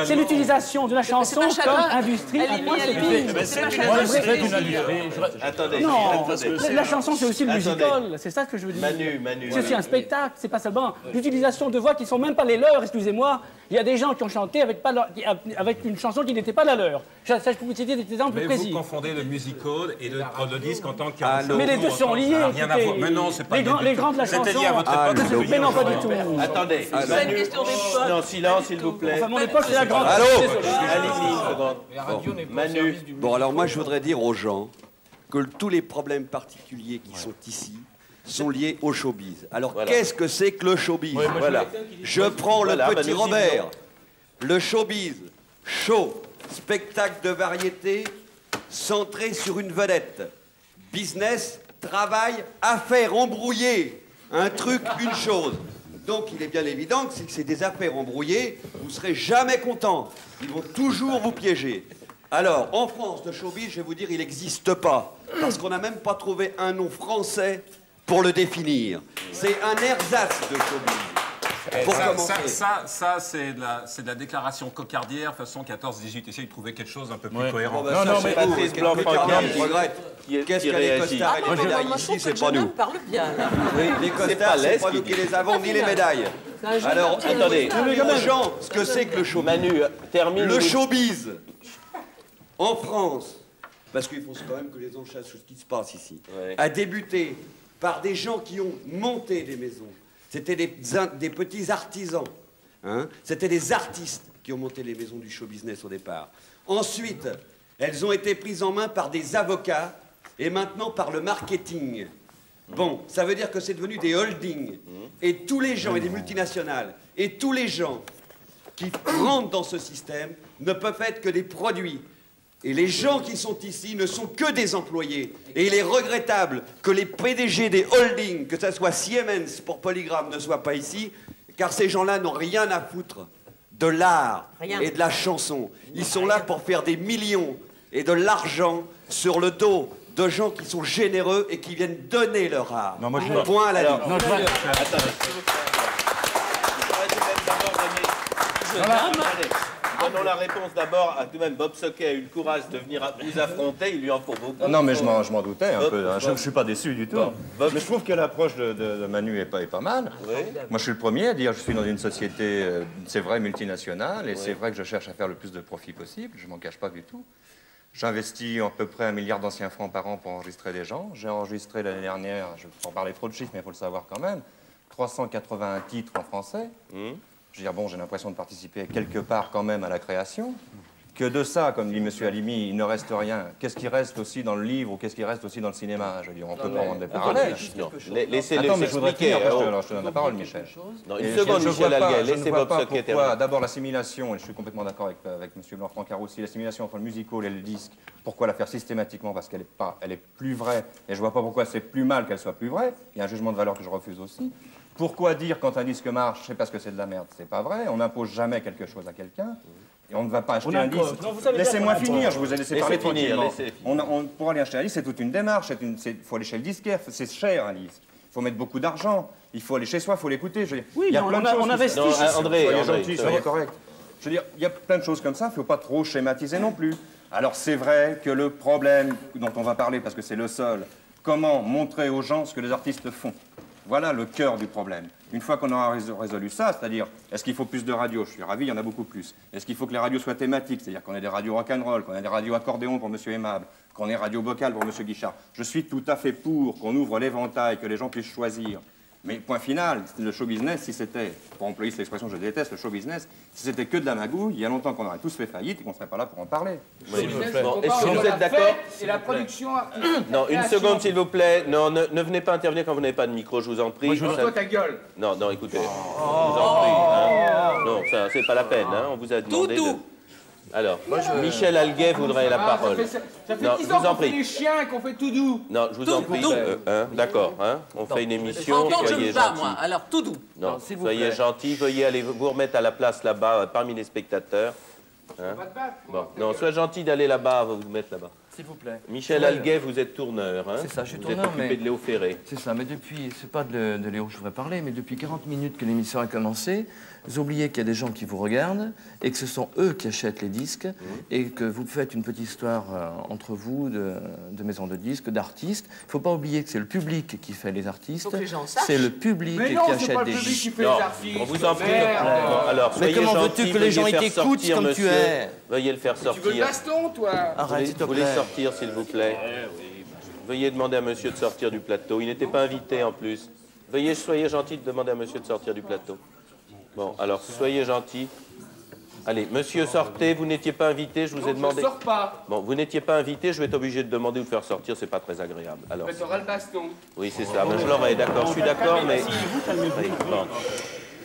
c'est l'utilisation de la chanson comme industrie. Attendez. Non, la chanson, c'est aussi le musical. C'est ça que je veux dire. Manu. C'est aussi un spectacle, c'est pas seulement l'utilisation de voix qui ne sont même pas les leurs, excusez-moi. Il y a des gens qui ont chanté avec une chanson qui n'était pas la leur. Ça, je peux vous citer des exemples précis. Vous confondez le musical et le disque en tant que... Mais les deux sont liés. Rien à voir. Mais non, c'est pas les grands de la chanson. C'était lié à votre époque. Mais non, pas du tout. Attendez. Manu. Non, silence, s'il vous plaît. Enfin, mon époque, c'est la grande. Allô? Allez-y, Manu. Bon, alors moi, je voudrais dire aux gens que tous les problèmes particuliers qui sont ici sont liés au showbiz. Alors, qu'est-ce que c'est que le showbiz? Voilà. Je prends le petit Robert. Le showbiz, show, spectacle de variété, centré sur une vedette. Business, travail, affaires embrouillées. Un truc, une chose. Donc, il est bien évident que si c'est des affaires embrouillées, vous ne serez jamais content. Ils vont toujours vous piéger. Alors, en France, le showbiz, je vais vous dire, il n'existe pas. Parce qu'on n'a même pas trouvé un nom français pour le définir. C'est un ersatz de showbiz. Ça c'est de la déclaration cocardière façon 14-18. Essayez de trouver quelque chose d'un peu plus cohérent. Non, mais Patrice Blanc-Francaire Qu'est-ce qu'il y a les costards et les médailles ici, c'est pas nous. Les costards, c'est pas nous qui les avons, ni les médailles. Alors, attendez, aux gens, ce que c'est que le showbiz. Manu, termine. Le showbiz, en France, parce qu'il faut quand même que les gens sachent ce qui se passe ici, a débuté par des gens qui ont monté des maisons. C'était des petits artisans. Hein. C'était des artistes qui ont monté les maisons du show business au départ. Ensuite, elles ont été prises en main par des avocats et maintenant par le marketing. Bon, ça veut dire que c'est devenu des holdings. Et tous les gens, et des multinationales, et tous les gens qui rentrent dans ce système ne peuvent être que des produits. Et les gens qui sont ici ne sont que des employés. Et il est regrettable que les PDG des holdings, que ce soit Siemens pour Polygram, ne soient pas ici, car ces gens-là n'ont rien à foutre de l'art et de la chanson. Ils sont là pour faire des millions et de l'argent sur le dos de gens qui sont généreux et qui viennent donner leur art. Non, moi, je... Point à la ligne. Donnons la réponse d'abord à tout de même. Bob Soquet a eu le courage de venir vous affronter. Il lui en faut beaucoup. Non, mais je m'en doutais un peu. Hein. Je ne suis pas déçu du tout. Mais je trouve que l'approche de Manu est pas mal. Oui. Moi, je suis le premier à dire je suis dans une société, c'est vrai, multinationale. Et c'est vrai que je cherche à faire le plus de profit possible. Je m'en cache pas du tout. J'investis à peu près 1 milliard d'anciens francs par an pour enregistrer des gens. J'ai enregistré l'année dernière, je ne vais pas parler trop de chiffres, mais il faut le savoir quand même, 381 titres en français. Je veux dire, bon, j'ai l'impression de participer quelque part quand même à la création. Que de ça, comme dit M. Halimi, il ne reste rien. Qu'est-ce qui reste aussi dans le livre ou qu'est-ce qui reste aussi dans le cinéma? Je veux dire, on peut prendre des parallèles. Laissez-le Attends, mais je voudrais finir, je te donne la parole, Michel. Non, une seconde, Michel Alguet, laissez Bob Soquet terminer. D'abord, l'assimilation, et je suis complètement d'accord avec M. Blanc-Francaire aussi, l'assimilation entre le musical et le disque, pourquoi la faire systématiquement? Parce qu'elle est plus vraie, et je ne vois pas pourquoi c'est plus mal qu'elle soit plus vraie. Il y a un jugement de valeur que je refuse aussi. Pourquoi dire quand un disque marche, c'est parce que c'est de la merde? C'est pas vrai. On n'impose jamais quelque chose à quelqu'un. Et on ne va pas acheter un disque. Laissez-moi finir, je vous ai laissé parler tranquillement. Pour aller acheter un disque, c'est toute une démarche. Il faut aller chez le disquaire, c'est cher un disque. Il faut mettre beaucoup d'argent. Il faut aller chez soi, il faut l'écouter. Oui, il y a plein de choses. On investit. André, soyez correct. Je veux dire, il y a plein de choses comme ça, il ne faut pas trop schématiser non plus. Alors c'est vrai que le problème dont on va parler, parce que c'est le seul, comment montrer aux gens ce que les artistes font. Voilà le cœur du problème. Une fois qu'on aura résolu ça, c'est-à-dire, est-ce qu'il faut plus de radios? Je suis ravi, il y en a beaucoup plus. Est-ce qu'il faut que les radios soient thématiques? C'est-à-dire qu'on ait des radios rock'n'roll, qu'on ait des radios accordéon pour M. Aimable, qu'on ait radio vocale pour M. Guichard. Je suis tout à fait pour qu'on ouvre l'éventail, que les gens puissent choisir. Mais point final, le show business, si c'était, pour employer cette expression, je déteste le show business, si c'était que de la magouille, il y a longtemps qu'on aurait tous fait faillite et qu'on ne serait pas là pour en parler. Oui, est-ce que vous êtes d'accord? Et la production artistique. Non, une seconde, s'il vous plaît. Non, ne venez pas intervenir quand vous n'avez pas de micro, je vous en prie. Moi, je vous toi ta gueule. Non, écoutez, je vous en prie. Hein. Non, ça, c'est pas la peine, hein. On vous a demandé de... Alors, Michel Alguet voudrait la parole. Ça fait Non, 10 je ans vous en qu'on fait prie. les chiens, qu'on fait tout doux. Non, je vous en prie. D'accord, hein, on fait une émission, soyez gentils. Alors, tout doux. Non, s'il vous soyez plaît. gentils, veuillez aller vous remettre à la place là-bas, parmi les spectateurs. Hein. Bon, non, soyez gentil d'aller là-bas, vous mettre là-bas. S'il vous plaît. Michel Alguet, vous êtes tourneur, hein. C'est ça, je suis vous tourneur, êtes occupé mais... de Léo Ferré. C'est ça, mais depuis, c'est pas de Léo que je voudrais parler, mais depuis 40 minutes que l'émission a commencé, vous oubliez qu'il y a des gens qui vous regardent et que ce sont eux qui achètent les disques et que vous faites une petite histoire entre vous de maisons de disques, d'artistes. Il ne faut pas oublier que c'est le public qui fait les artistes. C'est le public qui achète des disques. On vous en prie. Bon, alors, mais soyez comment gentils, veux-tu que les gens veuillez ils faire t'écoutent sortir, comme monsieur. tu es? Veuillez le faire sortir. Tu veux le baston, toi? Arrête, s'il te Vous voulez plaît. sortir, s'il vous plaît. Veuillez demander à monsieur de sortir du plateau. Il n'était pas invité en plus. Soyez gentil de demander à monsieur de sortir du plateau. Bon, alors, soyez gentil. Allez, monsieur, sortez. Vous n'étiez pas invité, je vous ai demandé. Je sors pas. Bon, vous n'étiez pas invité, je vais être obligé de demander de vous faire sortir, c'est pas très agréable. Alors. Tu auras le baston. Oui, c'est ça. Mais je l'aurai, d'accord. Je suis d'accord, mais. Oui, bon.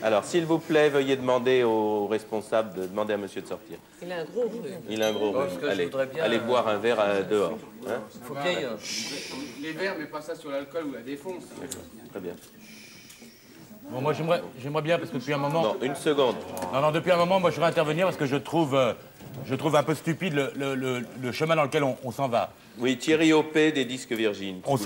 Alors, s'il vous plaît, veuillez demander aux responsables de demander à monsieur de sortir. Il a un gros rhume. Il a un gros rhume. Allez, bien, allez boire un verre dehors. Hein. Faut qu'il y ait, Les verres, mais pas ça sur l'alcool ou la défonce. Très bien. Bon, moi, j'aimerais bien, parce que depuis un moment... Non, une seconde. Non, depuis un moment, moi, je voudrais intervenir parce que je trouve un peu stupide le chemin dans lequel on s'en va. Oui, Thierry Opé des disques Virgin. On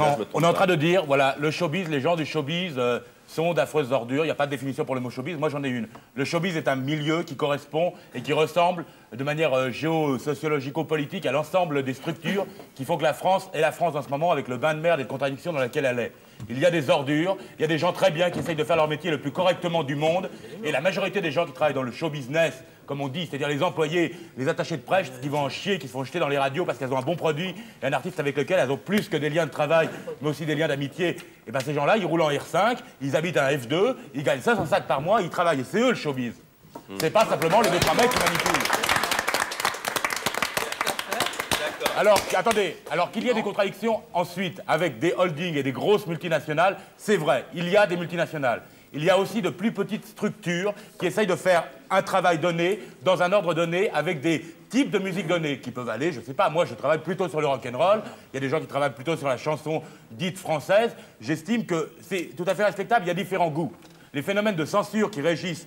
est en train de dire, voilà, le showbiz, les gens du showbiz sont d'affreuses ordures. Il n'y a pas de définition pour le mot showbiz. Moi, j'en ai une. Le showbiz est un milieu qui correspond et qui ressemble de manière géosociologico-politique à l'ensemble des structures qui font que la France est la France en ce moment avec le bain de merde et de contradictions dans lequel elle est. Il y a des ordures, il y a des gens très bien qui essayent de faire leur métier le plus correctement du monde, et la majorité des gens qui travaillent dans le show business, comme on dit, c'est-à-dire les employés, les attachés de presse, qui vont en chier, qui se font jeter dans les radios parce qu'elles ont un bon produit, et un artiste avec lequel elles ont plus que des liens de travail, mais aussi des liens d'amitié, et bien ces gens-là, ils roulent en R5, ils habitent un F2, ils gagnent 500 sacs par mois, ils travaillent, et c'est eux le showbiz. C'est pas simplement les 2-3 mecs qui manipulent. Alors, attendez, alors qu'il y ait des contradictions ensuite avec des holdings et des grosses multinationales, c'est vrai, il y a des multinationales. Il y a aussi de plus petites structures qui essayent de faire un travail donné, dans un ordre donné, avec des types de musique donnés qui peuvent aller, je sais pas, moi je travaille plutôt sur le rock'n'roll, il y a des gens qui travaillent plutôt sur la chanson dite française. J'estime que c'est tout à fait respectable, il y a différents goûts. Les phénomènes de censure qui régissent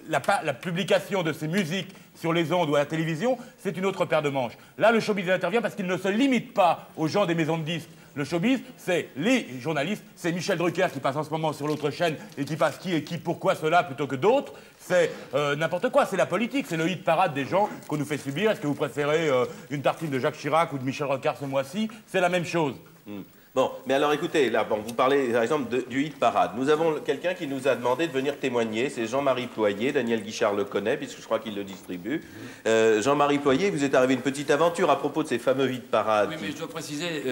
la publication de ces musiques sur les ondes ou à la télévision, c'est une autre paire de manches. Là, le showbiz intervient parce qu'il ne se limite pas aux gens des maisons de disques. Le showbiz, c'est les journalistes, c'est Michel Drucker qui passe en ce moment sur l'autre chaîne et qui passe qui et qui, pourquoi cela plutôt que d'autres. C'est n'importe quoi, c'est la politique, c'est le hit parade des gens qu'on nous fait subir. Est-ce que vous préférez une tartine de Jacques Chirac ou de Michel Rocard ce mois-ci? C'est la même chose. Bon, mais alors écoutez, là, bon, vous parlez par exemple du hit parade. Nous avons quelqu'un qui nous a demandé de venir témoigner, c'est Jean-Marie Ployer, Daniel Guichard le connaît, puisque je crois qu'il le distribue. Jean-Marie Ployer, vous est arrivé une petite aventure à propos de ces fameux hit parades. Oui, mais je dois préciser,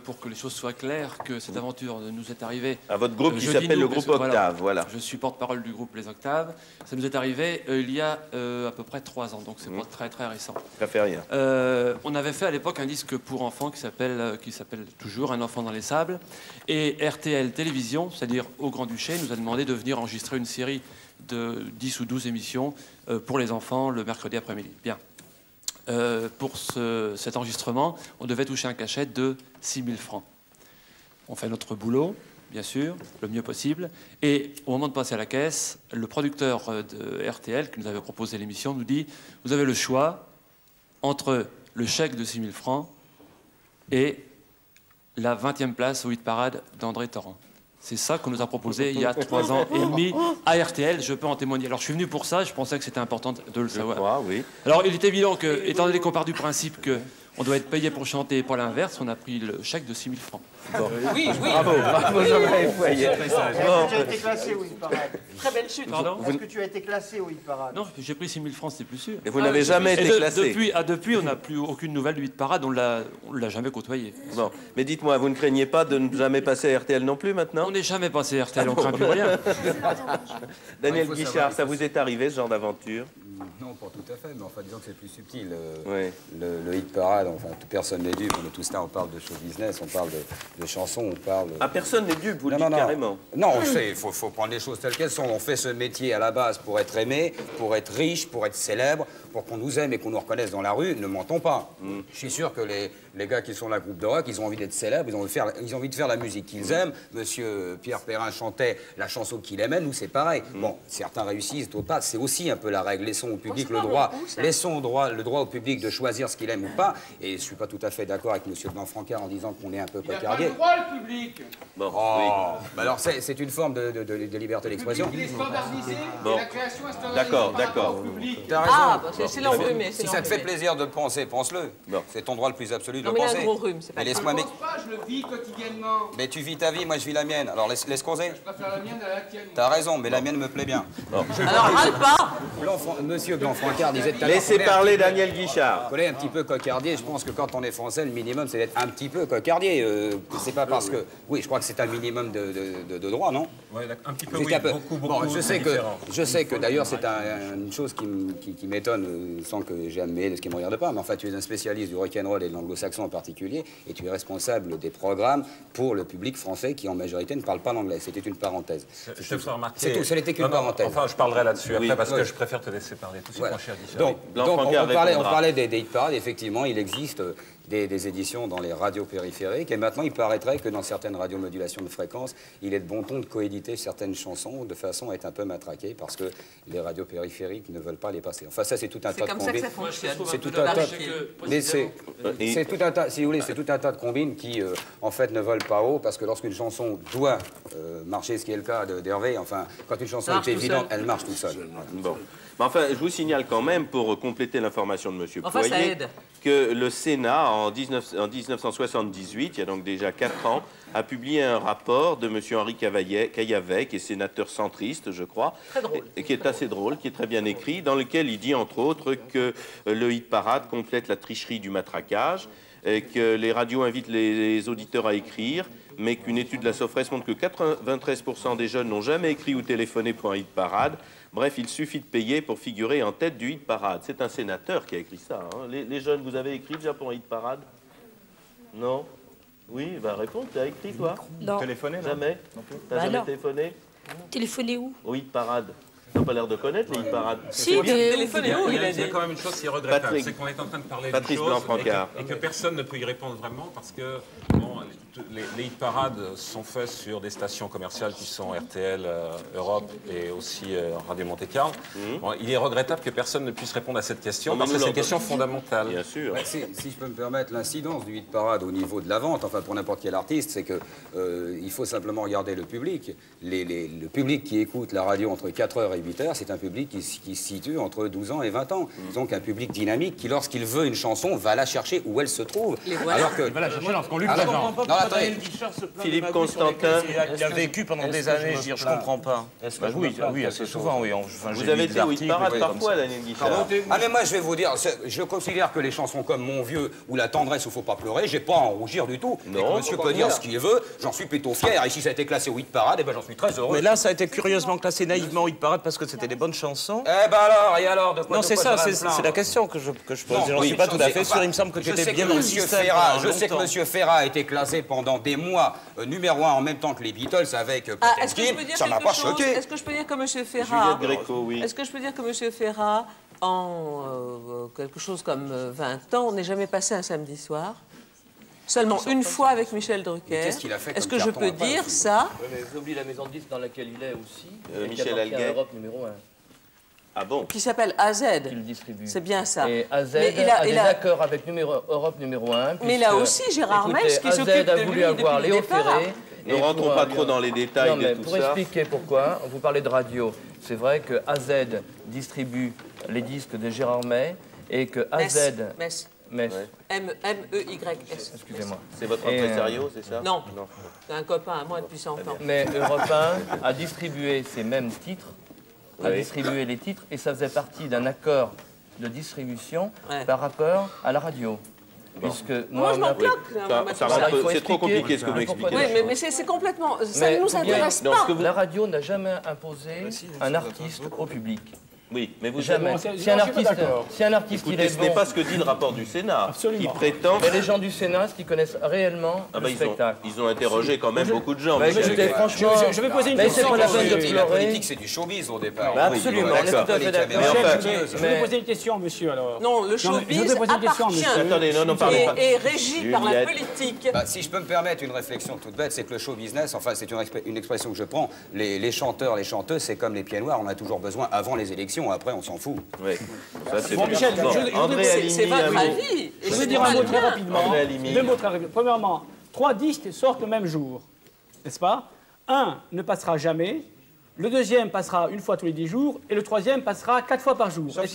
pour que les choses soient claires, que cette aventure nous est arrivée... À votre groupe qui s'appelle le groupe Octave, voilà. Je suis porte-parole du groupe Les Octaves. Ça nous est arrivé il y a à peu près 3 ans, donc c'est pas très très récent. Ça fait rien. On avait fait à l'époque un disque pour enfants qui s'appelle toujours Un enfant dans les sables. Et RTL Télévision, c'est-à-dire au Grand-Duché, nous a demandé de venir enregistrer une série de 10 ou 12 émissions pour les enfants le mercredi après-midi. Bien. Pour cet enregistrement, on devait toucher un cachet de 6 000 francs. On fait notre boulot, bien sûr, le mieux possible. Et au moment de passer à la caisse, le producteur de RTL, qui nous avait proposé l'émission, nous dit « Vous avez le choix entre le chèque de 6 000 francs et la 20e place au hit parade d'André Torrent. » C'est ça qu'on nous a proposé il y a 3 ans et demi à RTL, je peux en témoigner. Alors je suis venu pour ça, je pensais que c'était important de le savoir. Crois, oui. Alors il est évident que, étant donné qu'on part du principe qu'on doit être payé pour chanter et pas l'inverse, on a pris le chèque de 6 000 francs. Bon. Oui, oui. Bravo, Jean-Marie Ployer. Est-ce que tu as été classé au hit parade? Très belle chute. Pardon? Est-ce que tu as été classé au hit parade? Non, j'ai pris 6 000 francs, c'était plus sûr. Et vous n'avez jamais été classé? Depuis, on n'a plus aucune nouvelle du hit parade, on ne l'a jamais côtoyé. Bon, mais dites-moi, vous ne craignez pas de ne jamais passer à RTL non plus maintenant? On n'est jamais passé à RTL, on craint plus rien. Daniel Guichard, ça vous est arrivé ce genre d'aventure? Non, pas tout à fait, mais enfin, disons que c'est plus subtil. Le hit parade, enfin, personne n'est dupe, on est tous là, on parle de show business, on parle de chansons, on parle... Ah, personne n'est dupe, vous le dites carrément. Non, on sait, il faut prendre les choses telles qu'elles sont. On fait ce métier à la base pour être aimé, pour être riche, pour être célèbre, pour qu'on nous aime et qu'on nous reconnaisse dans la rue, ne mentons pas. Je suis sûr que les gars qui sont dans la groupe de rock, ils ont envie d'être célèbres, ils ont envie de faire la musique qu'ils aiment. Monsieur Pierre Perrin chantait la chanson qu'il aimait, nous c'est pareil. Bon, certains réussissent, d'autres pas. C'est aussi un peu la règle. Laissons au public le droit au public de choisir ce qu'il aime ou pas. Et je suis pas tout à fait d'accord avec monsieur Blanc-Francard en disant qu'on est un peu cocardier. Il n'a pas le droit, le public. Bon, bah alors c'est une forme de liberté d'expression. Il est standardisé et la création est standardisée. D'accord. T'as raison. Ah, bah, c'est l'enrhumé. Si ça te fait plaisir de le penser, pense-le. C'est ton droit le plus absolu de le penser. Non, mais il a un gros rhume, c'est pas mais laisse-moi... Je ne pense pas, je le vis quotidiennement. Mais tu vis ta vie, moi je vis la mienne. Alors laisse causer. Je préfère la mienne à la tienne. T'as raison, mais la mienne me plaît bien. Alors râle pas. Monsieur Blanc-Francard disait tout à l'heure... Laissez parler Daniel Guichard. Vous connaissez un petit peu cocardier. Je pense que quand on est français, le minimum c'est d'être un petit peu cocardier. C'est pas parce que... Oui, je crois que c'est un minimum de droit, non? Oui, un petit peu, oui. Beaucoup. Bon, je sais que d'ailleurs c'est une chose qui m'étonne, sans que j'ai à me mêler de ce qui ne me regarde pas, mais enfin tu es un spécialiste du rock'n'roll et de l'anglo-saxon en particulier, et tu es responsable des programmes pour le public français qui en majorité ne parle pas l'anglais. C'était une parenthèse. Je te fais remarquer... C'est tout, ce n'était qu'une parenthèse. Enfin, je parlerai là-dessus après parce que je préfère te laisser parler tout de suite, mon cher Guichard. Donc on parlait des hit parades, effectivement, il existe des éditions dans les radios périphériques, et maintenant il paraîtrait que dans certaines radiomodulations de fréquence, il est de bon ton de coéditer certaines chansons de façon à être un peu matraqué, parce que les radios périphériques ne veulent pas les passer. Enfin ça c'est tout un tas de combines. C'est comme ça que ça fonctionne. C'est tout un tas mais c'est tout un tas, si vous voulez, c'est tout un tas de combines qui en fait ne volent pas haut, parce que lorsqu'une chanson doit marcher, ce qui est le cas d'Hervé, enfin quand une chanson est évidente, elle marche tout seul. Bon. Mais enfin, je vous signale quand même, pour compléter l'information de M. Enfin, Poirier, que le Sénat, en 1978, il y a donc déjà 4 ans, a publié un rapport de M. Henri Caillavet, qui est sénateur centriste, je crois, et qui est assez drôle, qui est très bien écrit, dans lequel il dit, entre autres, que le hit parade complète la tricherie du matraquage, et que les radios invitent les auditeurs à écrire, mais qu'une étude de la Sofres montre que 93% des jeunes n'ont jamais écrit ou téléphoné pour un hit parade. Bref, il suffit de payer pour figurer en tête du hit parade. C'est un sénateur qui a écrit ça. Hein. Les jeunes, vous avez écrit déjà pour un hit parade? Non? Oui, bah réponds, tu as écrit toi? Non. Téléphoné? Jamais? T'as jamais téléphoné? Téléphoné où? Au hit parade. Tu n'as pas l'air de connaître les hit parades. Si, téléphoné où? Il y a quand même une chose qui est regrettable, c'est qu'on est en train de parler d'une chose et que personne ne peut y répondre vraiment parce que bon, les hit parades sont faits sur des stations commerciales qui sont RTL, Europe et aussi Radio Monte-Carlo. Bon, il est regrettable que personne ne puisse répondre à cette question parce que c'est une question fondamentale. Bien sûr. Si je peux me permettre, l'incidence du hit parade au niveau de la vente, enfin pour n'importe quel artiste, c'est que il faut simplement regarder le public. Le public qui écoute la radio entre 4h et 8h, c'est un public qui se situe entre 12 ans et 20 ans. Donc un public dynamique qui, lorsqu'il veut une chanson, va la chercher où elle se trouve. Alors que... Il va la chercher lorsqu'on lui présente. Philippe Constantin. Il a vécu pendant des années, je comprends pas. Oui, assez souvent, oui. Vous avez été au hit parade parfois, Daniel Guichard? Ah mais moi je vais vous dire, je considère que les chansons comme Mon Vieux ou La Tendresse ou Faut pas pleurer, j'ai pas à en rougir du tout. Et que monsieur peut dire ce qu'il veut, j'en suis plutôt fier. Et si ça a été classé au hit parade, eh ben j'en suis très heureux. Mais là, ça a été curieusement classé naïvement au hit parade parce que c'était des bonnes chansons. Eh ben alors, et alors, de quoi? Non, c'est ça, c'est la question que je pose. J'en suis pas tout à fait sûr, il me semble que tu étais bien dans le système. Je sais que monsieur Ferrat a été classé pendant des mois numéro 1 en même temps que les Beatles avec Potemkin. Ça m'a pas choqué. Est-ce que je peux dire que monsieur Ferrat... Juliette Gréco, oui. Est-ce que je peux dire que monsieur Ferrat, en quelque chose comme 20 ans, n'est jamais passé un samedi soir? Seulement une fois avec Michel Drucker. Est-ce que je peux dire ça? Mais vous oubliez la maison de disques dans laquelle il est aussi. Michel Alguet. Europe numéro 1. Ah bon? Qui s'appelle AZ. Qui le distribue. C'est bien ça. Et AZ a des accords avec Europe numéro 1. Mais là aussi, Gérard Mèche qui s'occupe de lui AZ a voulu avoir Léo Ferré. Ne rentrons pas trop dans les détails de tout pour ça. Pour expliquer pourquoi, vous parlez de radio. C'est vrai que AZ distribue les disques de Gérard May et que AZ... Mess. M-E-Y-S. Excusez-moi. C'est votre impresario, c'est ça? Non. C'est un copain à moi depuis 100 ans. Mais Europe 1 a distribué ces mêmes titres, a distribué les titres, et ça faisait partie d'un accord de distribution par rapport à la radio. Puisque moi je m'en bloque. C'est trop compliqué ce que vous expliquez. Oui, mais c'est complètement... Ça ne nous intéresse pas. La radio n'a jamais imposé un artiste au public. Oui, mais vous Jamais. êtes... Si un artiste, Écoutez, il est ce n'est bon... pas ce que dit le rapport du Sénat, qui prétend... Mais les gens du Sénat, est-ce qu'ils connaissent réellement le spectacle? Ils ont interrogé quand même beaucoup de gens. Bah, écoutez, franchement, je vais poser une mais question. c'est pas la peine de La pleurer. politique, c'est du showbiz au départ. Bah, absolument, on est tout à fait d'accord. Je vais poser une question, monsieur, alors. Non, le showbiz Attendez, non, parlez pas. est régi par la politique. Bah, si je peux me permettre une réflexion toute bête, c'est que le show business, enfin c'est une expression que je prends, les chanteurs, les chanteuses, c'est comme les pieds noirs, on a toujours besoin avant les élections, après on s'en fout. Oui, ça c'est Bon, Michel, c'est votre avis. Je vais dire un mot très rapidement. Deux mots très rapidement. Premièrement, 3 disques sortent le même jour, n'est-ce pas? Un ne passera jamais, le deuxième passera une fois tous les 10 jours, et le troisième passera 4 fois par jour. Est-ce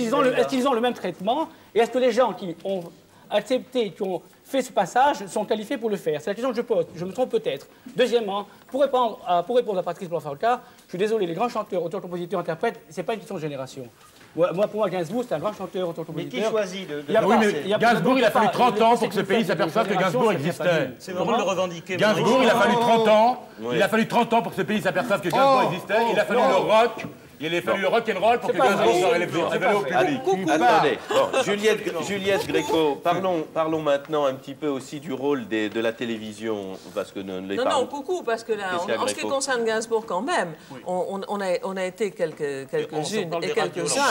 qu'ils ont le même traitement? Et est-ce que les gens qui ont accepté, qui ont fait ce passage, sont qualifiés pour le faire? C'est la question que je pose. Je me trompe peut-être. Deuxièmement, pour répondre à Patrice Blanc-Franca, je suis désolé, les grands chanteurs, auteurs, compositeurs, interprètes, c'est pas une question de génération. Pour moi, Gainsbourg, c'est un grand chanteur, auteur, compositeur. Mais qui choisit de Oui, mais Gainsbourg, il a fallu 30 ans pour que ce pays s'aperçoive que Gainsbourg existait. C'est vraiment le revendiquer. Gainsbourg, il a fallu 30 ans. Il a fallu 30 ans pour que ce pays s'aperçoive que Gainsbourg existait. Il a fallu le rock. Il a fallu le rock'n'roll pour que Gainsbourg soit révélé au public. Attendez, bon, Juliette Gréco, parlons maintenant un petit peu aussi du rôle de la télévision, parce que Non, coucou, parce que là, en ce qui concerne Gainsbourg quand même, on a été quelques-unes et quelques-uns.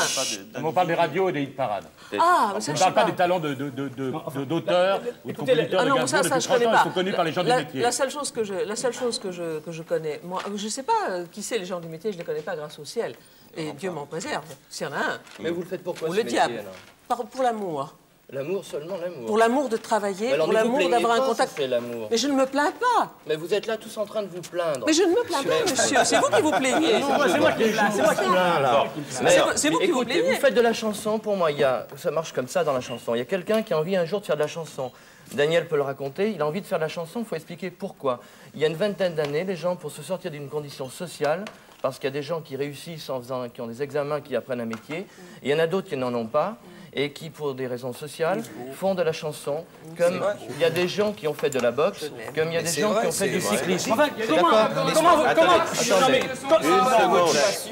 On parle des radios et des hit parades. Ah, on ne parle pas des talents d'auteurs ou de compositeurs de Gainsbourg. Depuis 30 ans, ils sont connus par les gens du métier. La seule chose que je connais, moi, je ne sais pas qui c'est les gens du métier, je ne les connais pas grâce au ciel. Et Dieu m'en préserve, s'il y en a un. Mais vous le faites pourquoi? Ou le diable. Pour l'amour. L'amour, seulement l'amour. Pour l'amour de travailler, pour l'amour d'avoir un contact. C'est l'amour. Mais je ne me plains pas. Mais vous êtes là tous en train de vous plaindre. Mais je ne me plains pas, monsieur. C'est vous qui vous plaignez. C'est moi qui me plains. C'est vous qui vous plaignez. Vous faites de la chanson, pour moi, ça marche comme ça dans la chanson. Il y a quelqu'un qui a envie un jour de faire de la chanson. Daniel peut le raconter, il a envie de faire de la chanson, il faut expliquer pourquoi. Il y a une vingtaine d'années, les gens, pour se sortir d'une condition sociale, parce qu'il y a des gens qui réussissent qui ont des examens, qui apprennent un métier, et il y en a d'autres qui n'en ont pas, et qui, pour des raisons sociales, font de la chanson, comme il y a des gens qui ont fait de la boxe, comme il y a des gens qui ont fait du cyclisme. Enfin,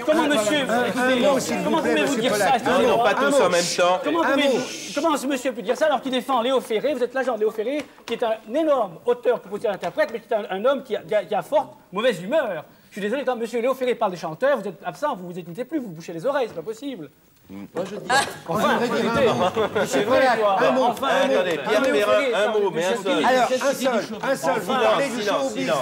comment monsieur pouvez-vous dire ça? Non, pas tous en même temps. Comment ce monsieur peut dire ça alors qu'il défend Léo Ferré? Vous êtes l'agent de Léo Ferré, qui est un énorme auteur, compositeur, interprète, mais qui est un homme qui a forte mauvaise humeur. Je suis désolé, quand monsieur Léo Ferré parle des chanteurs, vous êtes absent, vous vous écoutez plus, vous bouchez les oreilles, c'est pas possible. Moi je dis. Enfin, c'est vrai, toi. Un mot. Enfin, Attendez, Pierre Perrin, un mot, mais un seul. Alors, un seul, vous parlez du show business.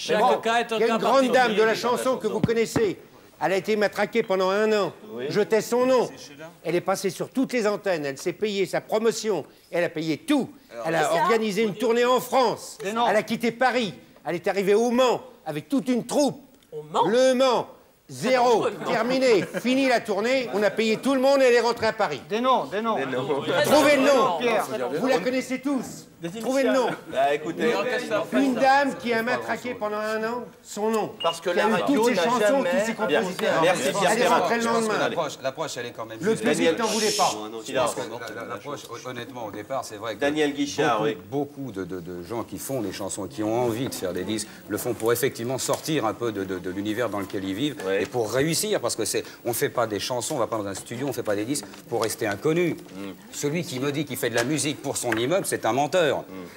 Il y a une grande dame de la chanson que vous connaissez. Elle a été matraquée pendant 1 an. Je tais son nom. Elle est passée sur toutes les antennes. Elle s'est payée sa promotion. Elle a payé tout. Elle a organisé une tournée en France. Elle a quitté Paris. Elle est arrivée au Mans avec toute une troupe. Le Mans. 0, terminé, fini la tournée, on a payé tout le monde et elle est rentrée à Paris. Des noms. Trouvez le nom, Pierre. Vous la connaissez tous. Trouvez le nom. Écoutez, Une dame qui a matraqué pendant 1 an son nom. Parce que qui a la eu radio toutes ses n'a chansons, jamais... tous ses compositeurs. Merci, Pierre Elle est Perrin. rentrée le lendemain. L'approche, elle est quand même... Le public n'en voulait pas. L'approche, honnêtement, au départ, c'est vrai que... Daniel Guichard, beaucoup de gens qui font des chansons, qui ont envie de faire des disques, le font pour effectivement sortir un peu de l'univers dans lequel ils vivent et pour réussir, parce que on ne fait pas des chansons, on ne va pas dans un studio, on ne fait pas des disques pour rester inconnu. Celui qui me dit qu'il fait de la musique pour son immeuble, c'est un menteur.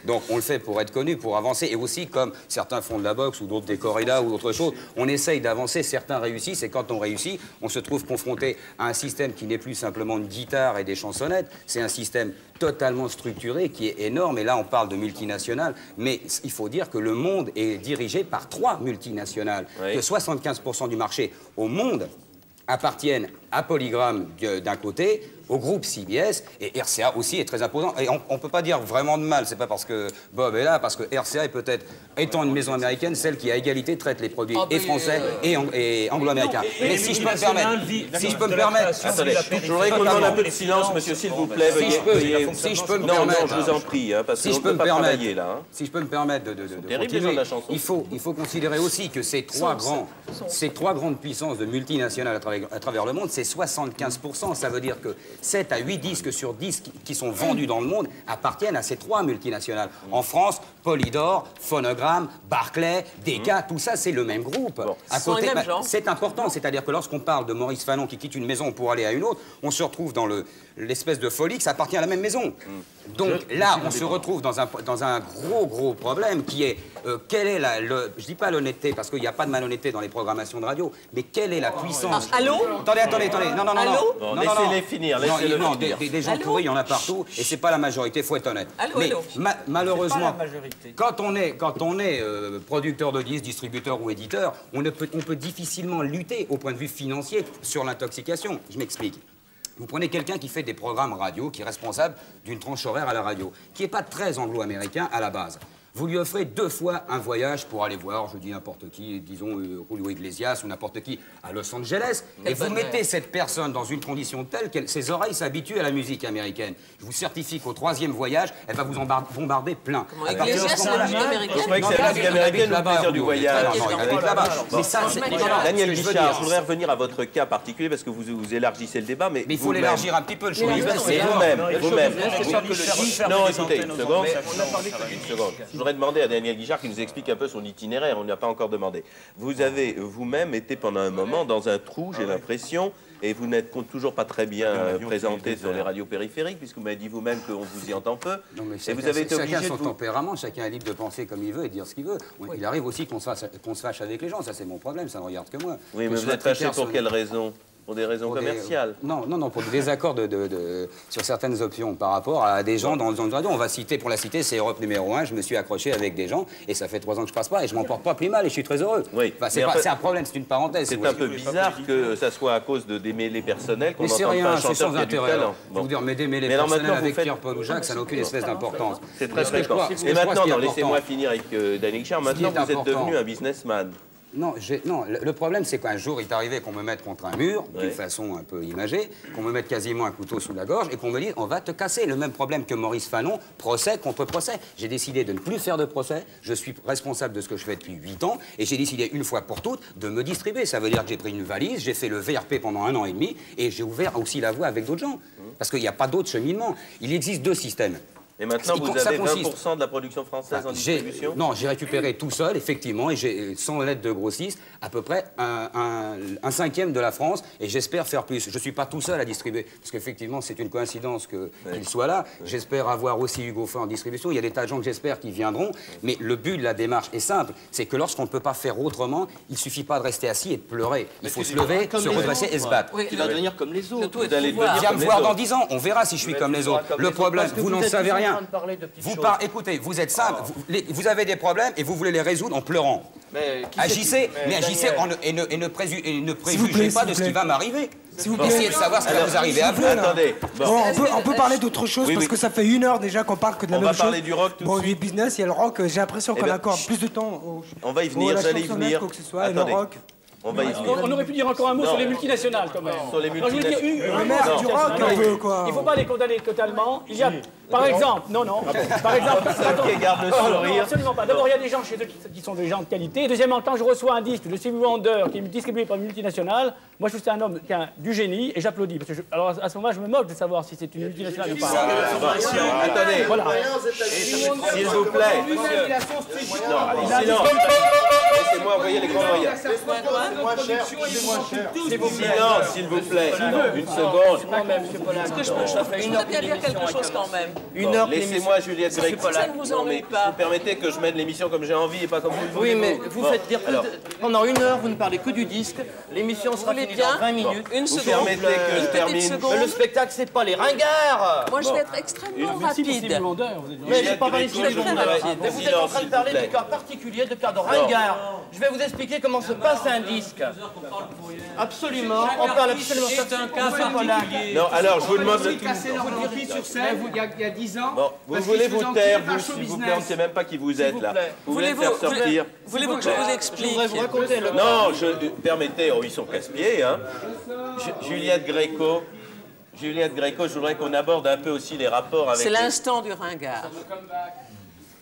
Donc on le fait pour être connu, pour avancer, et aussi comme certains font de la boxe ou d'autres des corridas ou d'autres choses, on essaye d'avancer, certains réussissent, et quand on réussit, on se trouve confronté à un système qui n'est plus simplement une guitare et des chansonnettes, c'est un système totalement structuré qui est énorme, et là on parle de multinationales, mais il faut dire que le monde est dirigé par 3 multinationales, que 75% du marché au monde appartiennent à Polygram d'un côté, au groupe CBS, et RCA aussi est très imposant. Et on ne peut pas dire vraiment de mal, c'est pas parce que Bob est là, parce que RCA est peut-être, étant une maison américaine, celle qui à égalité traite les produits et français et anglo-américains. Mais si je peux me permettre, attendez, je voudrais qu'on demande un peu de silence, monsieur, s'il vous plaît. Si je peux me permettre, je vous en prie, parce qu'on ne peut pas travailler là. Si je peux me permettre de continuer, il faut considérer aussi que ces trois grandes puissances de multinationales à travers à travers le monde, c'est 75%. Ça veut dire que 7 à 8 disques sur 10 qui sont vendus dans le monde appartiennent à ces 3 multinationales. En France, Polydor, Phonogram, Barclay, Decca, tout ça, c'est le même groupe. À côté, c'est important, c'est-à-dire que lorsqu'on parle de Maurice Fanon qui quitte une maison pour aller à une autre, on se retrouve dans l'espèce de folie que ça appartient à la même maison. Donc là, on se retrouve dans un gros problème qui est quelle est je dis pas l'honnêteté parce qu'il n'y a pas de malhonnêteté dans les programmations de radio, mais quelle est la puissance? Allô? Attendez, non, laissez-les finir, laissez-le finir. Des gens pourris, il y en a partout, et c'est pas la majorité, faut être honnête. Mais malheureusement, quand on est producteur de disques, distributeur ou éditeur, on peut difficilement lutter au point de vue financier sur l'intoxication. Je m'explique. Vous prenez quelqu'un qui fait des programmes radio, qui est responsable d'une tranche horaire à la radio, qui n'est pas très anglo-américain à la base. Vous lui offrez 2 fois un voyage pour aller voir, je dis n'importe qui, disons Julio Iglesias ou n'importe qui à Los Angeles, et vous mettez cette personne dans une condition telle que ses oreilles s'habituent à la musique américaine. Je vous certifie qu'au 3e voyage, elle va vous bombarder plein. Iglesias, c'est la musique américaine. Je croyais que c'est la musique américaine ou le plaisir du voyage. Non, il habite là-bas. Mais ça, Daniel Guichard, je voudrais revenir à votre cas particulier parce que vous élargissez le débat, mais il faut l'élargir un petit peu, le show business. Et vous-même. Non, écoutez, une seconde. Je voudrais demander à Daniel Guichard qui nous explique un peu son itinéraire, on ne l'a pas encore demandé. Vous avez vous-même été pendant un moment dans un trou, j'ai l'impression, et vous n'êtes toujours pas très bien présenté sur les radios périphériques, puisque vous m'avez dit vous-même qu'on vous y entend peu. Non, mais et vous avez été obligé chacun son tempérament, chacun est libre de penser comme il veut et de dire ce qu'il veut. Il arrive aussi qu'on se fâche avec les gens, ça c'est mon problème, ça ne regarde que moi. Oui, mais vous êtes fâché pour quelle raison? Pour des raisons commerciales? Non, pour des désaccords sur certaines options par rapport à des gens dans une radio. On va citer, pour la citer, c'est Europe numéro 1, je me suis accroché avec des gens et ça fait 3 ans que je passe pas et je m'en porte pas plus mal et je suis très heureux. Oui. C'est un problème, c'est une parenthèse. C'est un peu bizarre que ça soit à cause de démêlés personnels qu'on entende pas un chanteur qui a du talent. Je vais vous dire, mais démêler personnels avec Pierre, Paul ou Jacques, ça n'a aucune espèce d'importance. C'est très fréquent. Et maintenant, laissez-moi finir avec Daniel Guichard, maintenant vous êtes devenu un businessman. Non, le problème, c'est qu'un jour, il est arrivé qu'on me mette contre un mur, d'une façon un peu imagée, qu'on me mette quasiment un couteau sous la gorge et qu'on me dise, on va te casser. Le même problème que Maurice Fanon, procès contre procès. J'ai décidé de ne plus faire de procès. Je suis responsable de ce que je fais depuis 8 ans et j'ai décidé une fois pour toutes de me distribuer. Ça veut dire que j'ai pris une valise, j'ai fait le VRP pendant 1 an et demi et j'ai ouvert aussi la voie avec d'autres gens. Parce qu'il n'y a pas d'autre cheminement. Il existe 2 systèmes. Et maintenant, vous avez 20% de la production française en distribution? Non, j'ai récupéré tout seul, effectivement, et j'ai, sans l'aide de grossistes, à peu près un 5e de la France, et j'espère faire plus. Je ne suis pas tout seul à distribuer, parce qu'effectivement, c'est une coïncidence qu'il soit là. J'espère avoir aussi Hugo Fin en distribution. Il y a des tas de gens que j'espère qui viendront, mais le but de la démarche est simple, c'est que lorsqu'on ne peut pas faire autrement, il ne suffit pas de rester assis et de pleurer. Il faut se lever, se redresser et se battre. Tu vas devenir comme les autres. Viens me voir dans 10 ans, on verra si je suis comme les autres. Le problème, vous n'en savez rien. Écoutez, vous êtes simple, vous avez des problèmes et vous voulez les résoudre en pleurant. Agissez, mais agissez et ne préjugez pas de ce qui va m'arriver. Essayez de savoir ce qui va vous arriver à vous. Attendez. Bon, on peut parler d'autre chose parce que ça fait 1 heure déjà qu'on parle que de la même chose. On va parler du rock tout de suite. Bon, du business, il y a le rock, j'ai l'impression qu'on accorde plus de temps on va y venir, j'allais y venir. Attendez. On aurait pu dire encore un mot sur les multinationales, quand même. Sur les multinationales. Le maire du rock, un peu, quoi. Il ne faut pas les condamner totalement. Il y a, par exemple, par exemple, qui garde le sourire. Absolument pas. D'abord, il y a des gens chez eux qui sont des gens de qualité. Deuxièmement, quand je reçois un disque de Stevie Wonder qui est distribué par une multinationale, moi je trouve que c'est un homme qui a du génie et j'applaudis. Alors à ce moment-là, je me moque de savoir si c'est une multinationale ou pas. Attendez. Voilà. S'il vous plaît. Silence. Laissez-moi envoyer les grands moyens. Silence, s'il vous plaît. Une seconde. Est-ce que je peux bien dire quelque chose quand même? Laissez-moi Juliette Gréco. Ça ne vous ennuie pas. Vous permettez que je mène l'émission comme j'ai envie et pas comme vous le voulez. Oui, mais vous faites dire que pendant 1 heure, vous ne parlez que du disque. L'émission sera finie dans 20 minutes. Une vous seconde. Permettez que je termine. Mais le spectacle, c'est pas les ringards. Moi, je vais être extrêmement rapide. Mais j'ai pas parlé de Stevie Wonder. Mais vous êtes en train de parler de cas particuliers, de cas de ringards. Je vais vous expliquer comment se passe un disque. Absolument. On parle absolument pas. C'est un cas particulier. Non, alors je vous demande de casser leur envie sur scène il y a 10 ans. Bon, vous voulez vous taire, vous, s'il vous plaît, on ne sait même pas qui vous êtes là. Vous voulez faire sortir. Voulez-vous que je vous explique? Je voudrais vous raconter le... Non, permettez, ils sont casse-pieds, hein. Juliette Gréco, je voudrais qu'on aborde un peu aussi les rapports avec... C'est l'instant du ringard.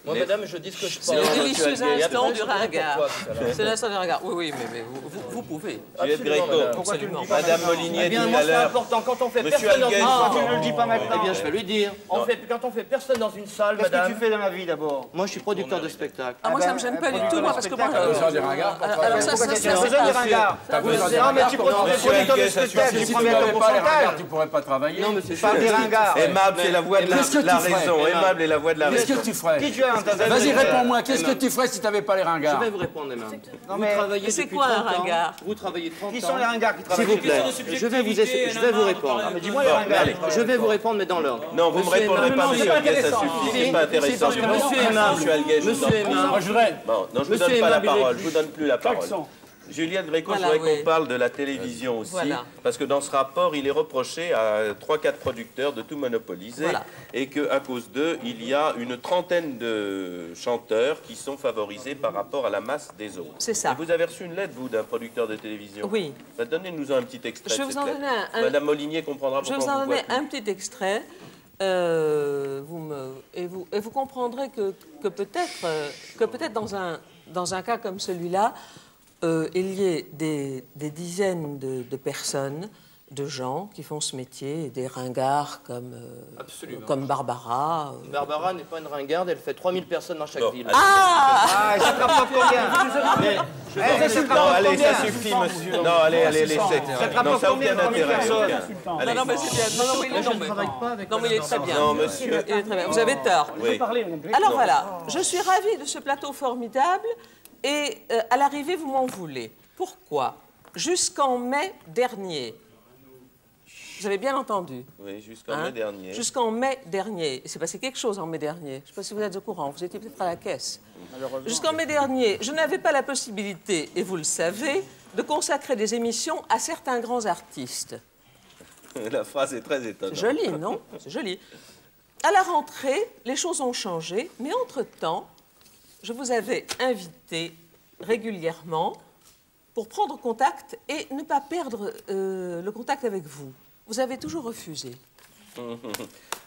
Moi, madame, je dis ce que je pense. C'est le délicieux instant du ringard. C'est C'est l'instant du ringard. Oui, mais vous pouvez. Juliette Gréco, Pourquoi tu le dis Madame Molinier Eh bien, dit moi, à c'est l'heure. important. Quand on fait Monsieur personne dans Alguez, une salle... tu ne le dis pas maintenant. Eh bien, je vais lui dire. Quand on fait personne dans une salle, Qu'est-ce madame... que tu fais dans la vie, d'abord? Moi, je suis producteur de spectacle. Ah, moi, ça me gêne pas du tout, moi, parce que moi... T'as besoin des ringards pour travailler. Alors ça, Pourquoi c'est t'as besoin des ringards? T'as besoin des Non, mais ringards tu pour prends travailler. producteur de Monsieur Alguez, spectacle, si tu tu prends n'avais ton pas les pourcentage. ringards, tu pourrais pas travailler. Non, mais c'est Pas des ringards. Aimable, c'est la voix de la raison. Aimable est la voix de la raison. Qu'est-ce que tu ferais? Qui tu as dans ta tête? Vas-y, réponds-moi. Qu'est-ce que tu ferais si tu n'avais pas les Je ringards? vais vous répondre, Emma. Non, Vous mais travaillez c'est depuis quoi un 30 ans. ringard? Vous travaillez 30 ans. Qui sont les ringards qui travaillent? S'il vous plaît, je vais vous répondre. Mais dis-moi les Bon, ringards. allez. Je vais vous répondre, mais dans l'ordre. Non, vous ne me Monsieur répondrez Aimable. pas, monsieur Alguez, ça suffit. C'est pas intéressant. parce que monsieur Aimable, Monsieur Alguez, je vous en prie. Moi, je voudrais... Bon, non, je ne vous Monsieur donne pas la Aimable, il est- parole. Je vous donne plus la parole. Juliette Gréco, Voilà, je voudrais oui. qu'on parle de la télévision aussi, Voilà. parce que dans ce rapport, il est reproché à 3-4 producteurs de tout monopoliser, Voilà. et qu'à cause d'eux, il y a une trentaine de chanteurs qui sont favorisés par rapport à la masse des autres. C'est ça. Et vous avez reçu une lettre, vous, d'un producteur de télévision? Oui. Bah, donnez-nous un petit extrait. Je vais de vous cette en lettre. donner un- Madame Molinier comprendra Je vais pourquoi vous en on vous donner voit un petit extrait. Vous comprendrez que peut-être dans un cas comme celui-là, il y ait des dizaines de personnes, de gens qui font ce métier, et des ringards comme Barbara. Barbara n'est pas une ringarde, elle fait 3000 personnes dans chaque ville. Ah, ça te rapporte combien? Non, allez, ça suffit, monsieur. Non, allez, laissez. Non, ça n'a aucun intérêt. Allez. Non, mais c'est bien. Non, mais il est Je ne travaille pas avec... Non, mais il est très bien. Non, monsieur. Il est très bien. Vous avez tort. Oui. Alors voilà, je suis ravie de ce plateau formidable et à l'arrivée, vous m'en voulez. Pourquoi? Jusqu'en mai dernier, vous avez bien entendu. Oui, jusqu'en mai dernier. Jusqu'en mai dernier. Il s'est passé quelque chose en mai dernier. Je ne sais pas si vous êtes au courant. Vous étiez peut-être à la caisse. Jusqu'en mai dernier, je n'avais pas la possibilité, et vous le savez, de consacrer des émissions à certains grands artistes. La phrase est très étonnante. C'est joli, non? C'est joli. À la rentrée, les choses ont changé, mais entre-temps, je vous avais invité régulièrement pour prendre contact et ne pas perdre le contact avec vous. Vous avez toujours refusé.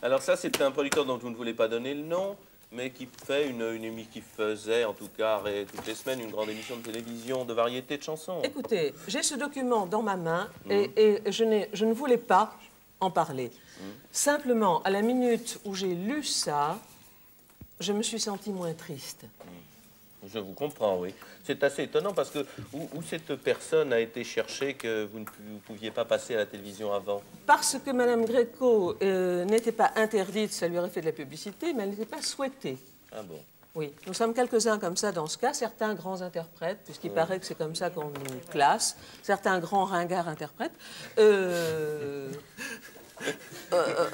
Alors ça, c'est un producteur dont vous ne voulez pas donner le nom, mais qui fait qui faisait en tout cas toutes les semaines une grande émission de télévision de variété de chansons. Écoutez, j'ai ce document dans ma main et je ne voulais pas en parler. Simplement, à la minute où j'ai lu ça, je me suis sentie moins triste. Je vous comprends, oui. C'est assez étonnant parce que où cette personne a été cherchée que vous ne pouviez pas passer à la télévision avant? Parce que Mme Gréco n'était pas interdite, ça lui aurait fait de la publicité, mais elle n'était pas souhaitée. Ah bon? Oui, nous sommes quelques-uns comme ça dans ce cas, certains grands interprètes, puisqu'il paraît que c'est comme ça qu'on nous classe, certains grands ringards interprètes.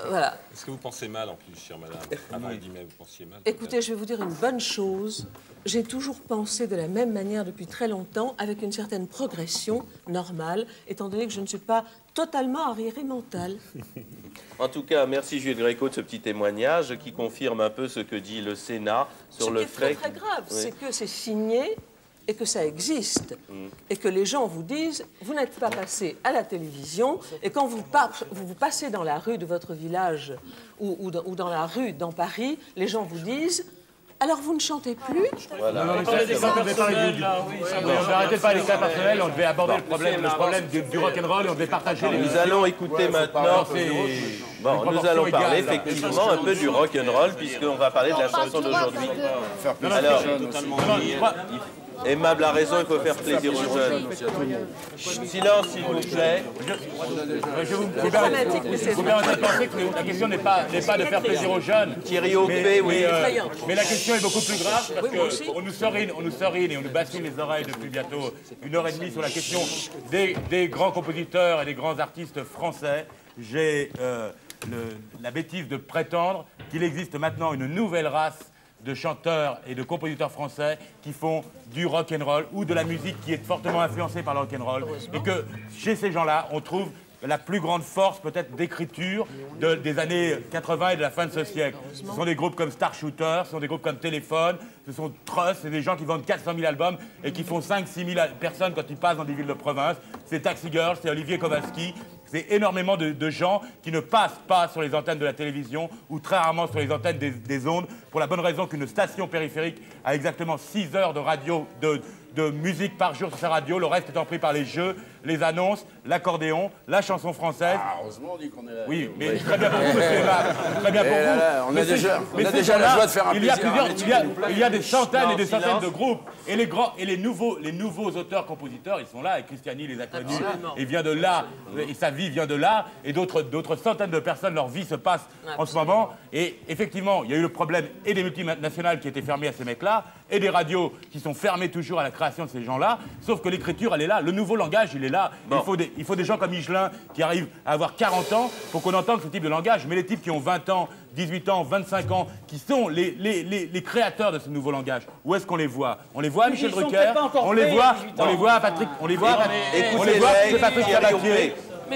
Voilà. Est-ce que vous pensez mal en plus, chère madame? Avant il dit mais vous pensiez mal. Écoutez, je vais vous dire une bonne chose. J'ai toujours pensé de la même manière depuis très longtemps, avec une certaine progression normale, étant donné que je ne suis pas totalement arriérée mentale. En tout cas, merci Juliette Gréco de ce petit témoignage qui confirme un peu ce que dit le Sénat sur le fait... Ce qui est très grave, Oui. c'est que c'est signé et que ça existe. Et que les gens vous disent, vous n'êtes pas passé à la télévision, et quand vous passez dans la rue de votre village ou dans la rue dans Paris, les gens vous disent, alors vous ne chantez plus? Voilà. Non, mais ça, c'est pas personnel. On devait arrêter de parler des cas personnels, on devait aborder le problème du rock'n'roll et on devait partager les... Nous allons écouter maintenant... Bon, nous allons parler effectivement un peu du rock'n'roll puisqu'on va parler de la chanson d'aujourd'hui. Alors, Aimable a raison, il faut faire plaisir aux jeunes. Silence, s'il vous plaît. Je vous permets de penser que la question n'est pas de faire plaisir aux jeunes. Thierry Opé, oui. Mais la question est beaucoup plus grave parce qu'on nous serine et on nous bassine les oreilles depuis bientôt 1h30 sur la question des grands compositeurs et des grands artistes français. J'ai la bêtise de prétendre qu'il existe maintenant une nouvelle race de chanteurs et de compositeurs français qui font du rock'n'roll ou de la musique qui est fortement influencée par le rock'n'roll. Et que chez ces gens-là, on trouve la plus grande force peut-être d'écriture des années 80 et de la fin de ce siècle. Ce sont des groupes comme Star Shooter, ce sont des groupes comme Téléphone, ce sont Trust, c'est des gens qui vendent 400 000 albums et qui font 5 000 à 6 000 personnes quand ils passent dans des villes de province. C'est Taxi Girls, c'est Olivier Kowalski. C'est énormément de gens qui ne passent pas sur les antennes de la télévision ou très rarement sur les antennes des ondes, pour la bonne raison qu'une station périphérique a exactement 6 heures de radio, de musique par jour sur sa radio, le reste étant pris par les jeux, les annonces, l'accordéon, la chanson française. Ah, heureusement, on dit qu'on est là. Oui, mais très bien pour vous, monsieur Aymar. Très bien pour vous. Là, on a déjà la joie de faire un plaisir. Il y a des centaines et des centaines de groupes. Et les nouveaux auteurs-compositeurs, ils sont là, et Christiani les a connus. Et vient de là, et sa vie vient de là. Et d'autres centaines de personnes, leur vie se passe en ce moment. Et effectivement, il y a eu le problème et des multinationales qui étaient fermées à ces mecs-là, et des radios qui sont fermées toujours à la création de ces gens-là. Sauf que l'écriture, elle est là. Le nouveau langage, il est là. Bon. Il faut des gens comme Michelin qui arrivent à avoir 40 ans pour qu'on entende ce type de langage. Mais les types qui ont 20 ans, 18 ans, 25 ans, qui sont les créateurs de ce nouveau langage, où est-ce qu'on les voit? On les voit à Michel Drucker, on les voit à Patrick, on les voit à Patrick Sabatier.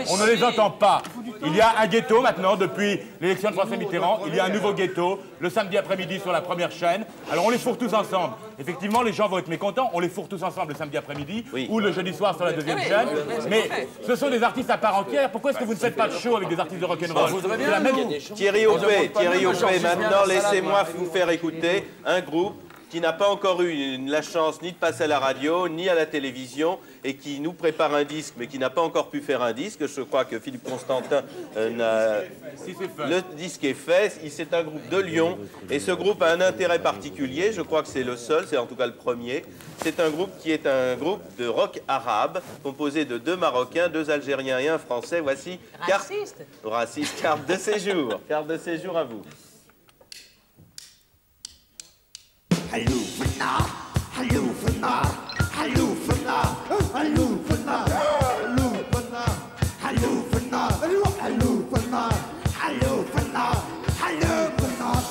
On ne les entend pas. Il y a un ghetto maintenant, depuis l'élection de François Mitterrand. Il y a un nouveau ghetto, le samedi après-midi sur la première chaîne. Alors on les fourre tous ensemble. Effectivement, les gens vont être mécontents. On les fourre tous ensemble le samedi après-midi ou le jeudi soir sur la deuxième chaîne. Mais ce sont des artistes à part entière. Pourquoi est-ce que vous ne faites pas de show avec des artistes de rock'n'roll? Thierry Hoppé, maintenant laissez-moi vous faire écouter un groupe qui n'a pas encore eu la chance ni de passer à la radio, ni à la télévision, et qui nous prépare un disque, mais qui n'a pas encore pu faire un disque. Je crois que Philippe Constantin le disque est fait. C'est un groupe de Lyon, et ce groupe a un intérêt particulier. Je crois que c'est le seul, c'est en tout cas le premier. C'est un groupe qui est un groupe de rock arabe, composé de 2 Marocains, 2 Algériens et un Français. Voici carte de séjour. Carte de séjour à vous. Hallo vandaag, hallo vandaag, hallo vandaag, hallo vandaag, hallo vandaag, hallo vandaag, hallo vandaag, hallo vandaag, hallo vandaag.